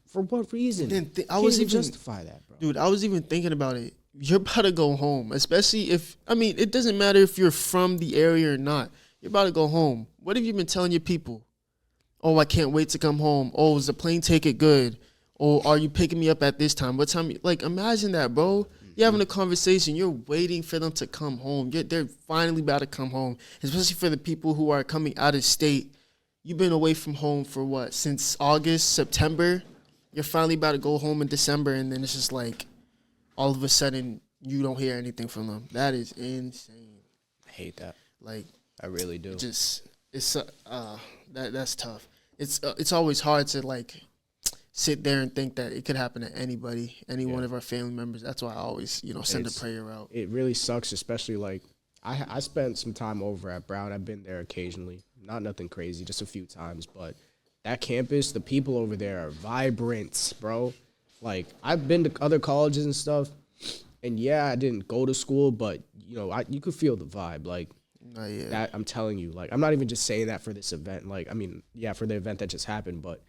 For what reason? I was even justify that, bro. Dude, I was even thinking about it. You're about to go home, especially it doesn't matter if you're from the area or not. You're about to go home. What have you been telling your people? Oh, I can't wait to come home. Oh, is the plane ticket good? Or are you picking me up at this time? What time? Like, imagine that, bro. You're having a conversation. You're waiting for them to come home. They're finally about to come home, especially for the people who are coming out of state. You've been away from home for what? Since August, September? You're finally about to go home in December, and then it's just like all of a sudden you don't hear anything from them. That is insane. I hate that. Like, I really do. That's tough. It's always hard to, like, sit there and think that it could happen to anybody, one of our family members. That's why I always, send a prayer out. It really sucks, especially, like, I spent some time over at Brown. I've been there occasionally. Not nothing crazy, just a few times. But that campus, the people over there are vibrant, bro. Like, I've been to other colleges and stuff, and I didn't go to school, but, you could feel the vibe. Like, that, I'm telling you. Like, I'm not even just saying that for this event. Like, I mean, for the event that just happened, but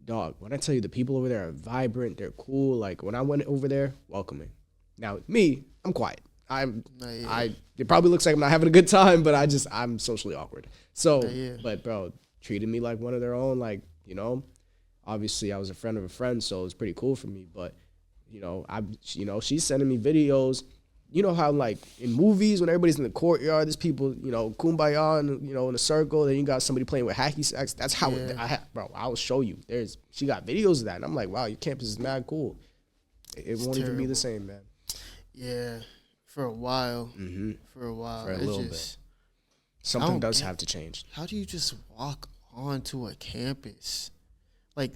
dog, when I tell you the people over there are vibrant, they're cool. Like, when I went over there, welcoming. Now, me, I'm quiet. It probably looks like I'm not having a good time, but I'm socially awkward. So, but bro, treated me like one of their own. Like, obviously I was a friend of a friend, so it was pretty cool for me. But, she's sending me videos. You know how, like, in movies, when everybody's in the courtyard, there's people, kumbaya, and, in a circle, then you got somebody playing with hacky sacks. That's how, bro, I'll show you. She got videos of that, and I'm like, wow, your campus is mad cool. It won't even be the same, man. Yeah, for a while. Mm-hmm. For a little bit. Something does have to change. How do you just walk onto a campus? Like,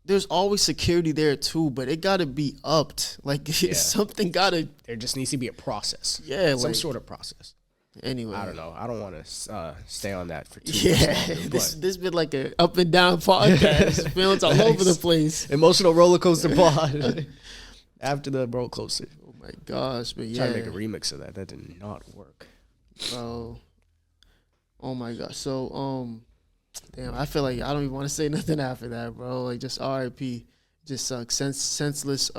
there's always security there too, but it gotta be upped. Like, something gotta. There just needs to be a process. Yeah, some sort of process. Anyway, I don't know. I don't want to stay on that for too long. This been like a up and down podcast. Feelings all over the place. Emotional roller coaster pod. After the roller coaster. Oh my gosh! But trying to make a remix of that. That did not work. Oh my gosh. So damn, I feel like I don't even want to say nothing after that, bro. Like, just RIP. Just sucks. Senseless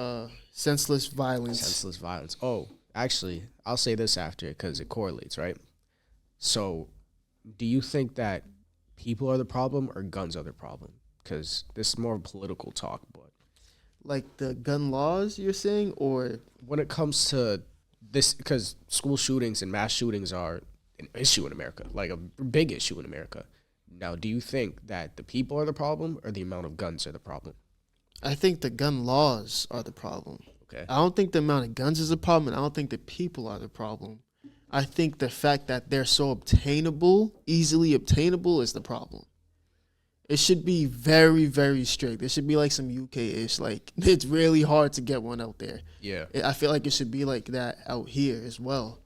violence. Senseless violence. Oh, actually, I'll say this after because it correlates, right? So, do you think that people are the problem or guns are the problem? Because this is more political talk, but like the gun laws you're saying, or when it comes to this, because school shootings and mass shootings are an issue in America, like a big issue in America. Now, do you think that the people are the problem or the amount of guns are the problem? I think the gun laws are the problem. Okay. I don't think the amount of guns is the problem, and I don't think the people are the problem. I think the fact that they're so easily obtainable is the problem. It should be very, very strict. It should be like some UK-ish. Like, it's really hard to get one out there. Yeah. I feel like it should be like that out here as well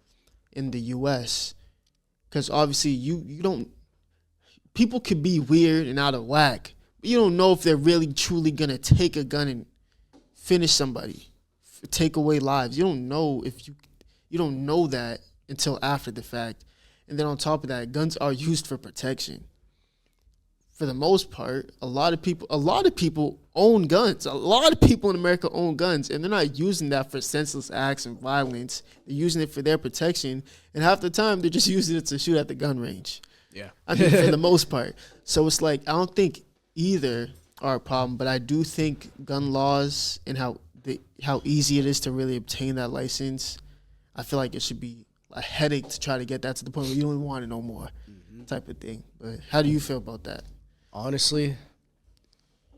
in the US. Because obviously you don't... People could be weird and out of whack, but you don't know if they're really, truly going to take a gun and finish somebody, take away lives. You don't know you don't know that until after the fact. And then on top of that, guns are used for protection. For the most part, a lot of people own guns. A lot of people in America own guns, and they're not using that for senseless acts and violence. They're using it for their protection, and half the time they're just using it to shoot at the gun range. Yeah. I think for the most part. So it's like, I don't think either are a problem, but I do think gun laws and how easy it is to really obtain that license, I feel like it should be a headache to try to get that to the point where you don't even want it no more, type of thing. But how do you feel about that? Honestly,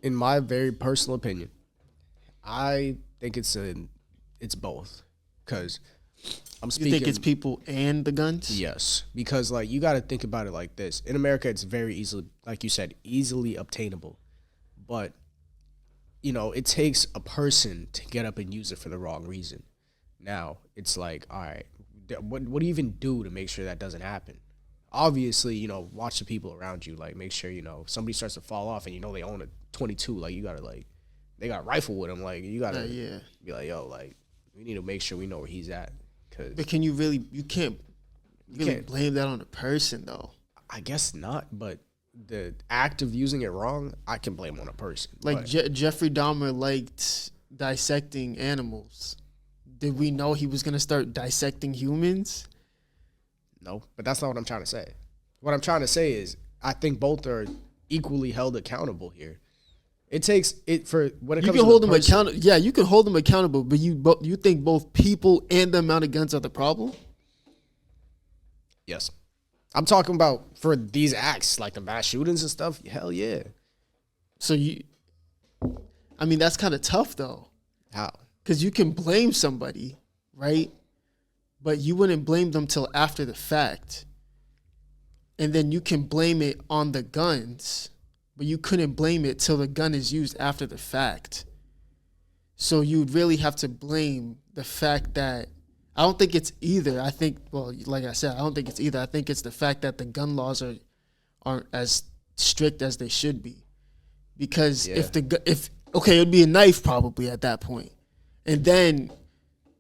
in my very personal opinion, I think it's both. Because I'm speaking. You think it's people and the guns? Yes, because like you got to think about it like this. In America, it's very easily, like you said, easily obtainable. But you know, it takes a person to get up and use it for the wrong reason. Now it's like, all right, what do you even do to make sure that doesn't happen? Obviously, you know, watch the people around you. Like, make sure, you know, if somebody starts to fall off and you know they own a 22. Like, you gotta like, they got a rifle with them. Like, you gotta be like, yo, like, we need to make sure we know where he's at. But can you really? You can't really blame that on the person, though. I guess not. But the act of using it wrong, I can blame on a person. Like Jeffrey Dahmer liked dissecting animals. Did we know he was gonna start dissecting humans? No, but that's not what I'm trying to say. What I'm trying to say is I think both are equally held accountable here. It takes it for when it comes to hold them accountable. Yeah, you can hold them accountable, but you think both people and the amount of guns are the problem? Yes. I'm talking about for these acts, like the mass shootings and stuff. Hell yeah. So I mean, that's kind of tough though. How? Because you can blame somebody, right? But you wouldn't blame them till after the fact. And then you can blame it on the guns, but you couldn't blame it till the gun is used after the fact. So you'd really have to blame the fact that, I don't think it's either. I think, well, like I said, I don't think it's either. I think it's the fact that the gun laws aren't as strict as they should be. Because if it would be a knife probably at that point. And then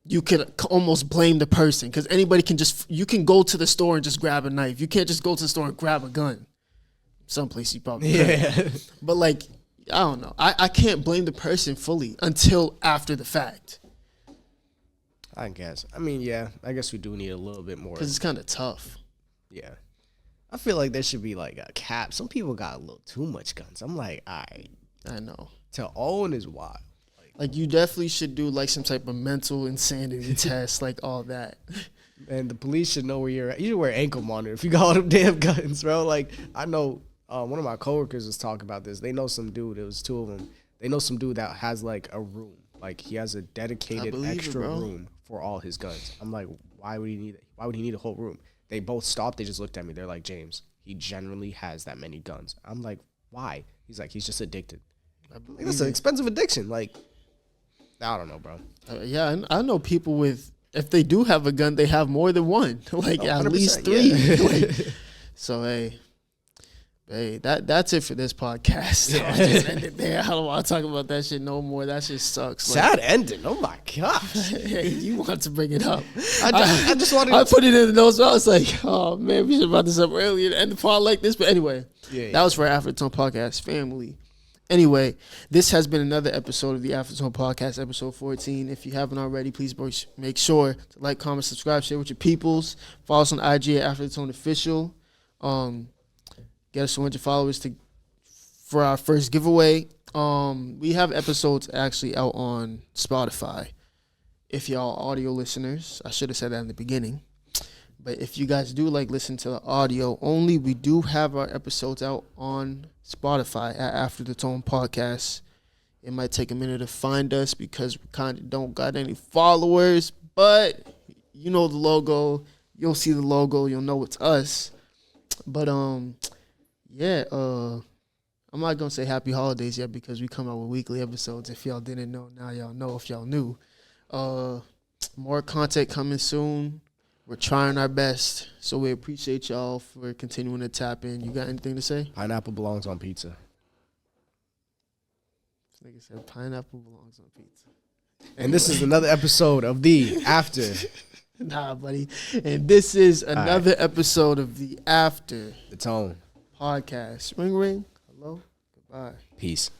you could almost blame the person because anybody you can go to the store and just grab a knife. You can't just go to the store and grab a gun. Someplace you probably can. But like, I don't know. I can't blame the person fully until after the fact. I guess. I mean, yeah, I guess we do need a little bit more. Because it's kind of tough. Yeah. I feel like there should be like a cap. Some people got a little too much guns. I'm like, all right. I know. To own is wild. Like, you definitely should do, like, some type of mental insanity test, like, all that. And the police should know where you're at. You should wear ankle monitor if you got all them damn guns, bro. Like, I know one of my coworkers was talking about this. They know some dude. It was two of them. They know some dude that has, like, a room. Like, he has a dedicated extra room for all his guns. I'm like, why would he need a whole room? They both stopped. They just looked at me. They're like, James, he generally has that many guns. I'm like, why? He's like, he's just addicted. Like, that's an expensive addiction. Like, I don't know, bro. Yeah, I know people if they do have a gun, they have more than one. Like, at least 3. Yeah. Like, so, hey, that's it for this podcast. Yeah. I'll just end it there. I don't want to talk about that shit no more. That shit sucks. Sad ending. Oh, my gosh. Hey, you want to bring it up. I just wanted I put it in the notes. I was like, oh, man, we should have brought this up earlier and end the pod like this. But anyway, that was for After the Tone Podcast family. Anyway, this has been another episode of the Aftertone Podcast, episode 14. If you haven't already, please make sure to like, comment, subscribe, share with your peoples. Follow us on IG at Aftertone Official. Get us 200 followers for our first giveaway. We have episodes actually out on Spotify. If y'all audio listeners, I should have said that in the beginning. But if you guys do like listen to the audio only, we do have our episodes out on Spotify at After the Tone Podcast. It might take a minute to find us because we kind of don't got any followers, but you know the logo. You'll see the logo. You'll know it's us. But I'm not gonna say happy holidays yet because we come out with weekly episodes. If y'all didn't know, now y'all know. If y'all knew, more content coming soon. We're trying our best, so we appreciate y'all for continuing to tap in. You got anything to say? Pineapple belongs on pizza. This nigga said pineapple belongs on pizza. And this is another episode of the After. Nah, buddy. And this is another episode of the After the Tone Podcast. Ring, ring. Hello. Goodbye. Peace.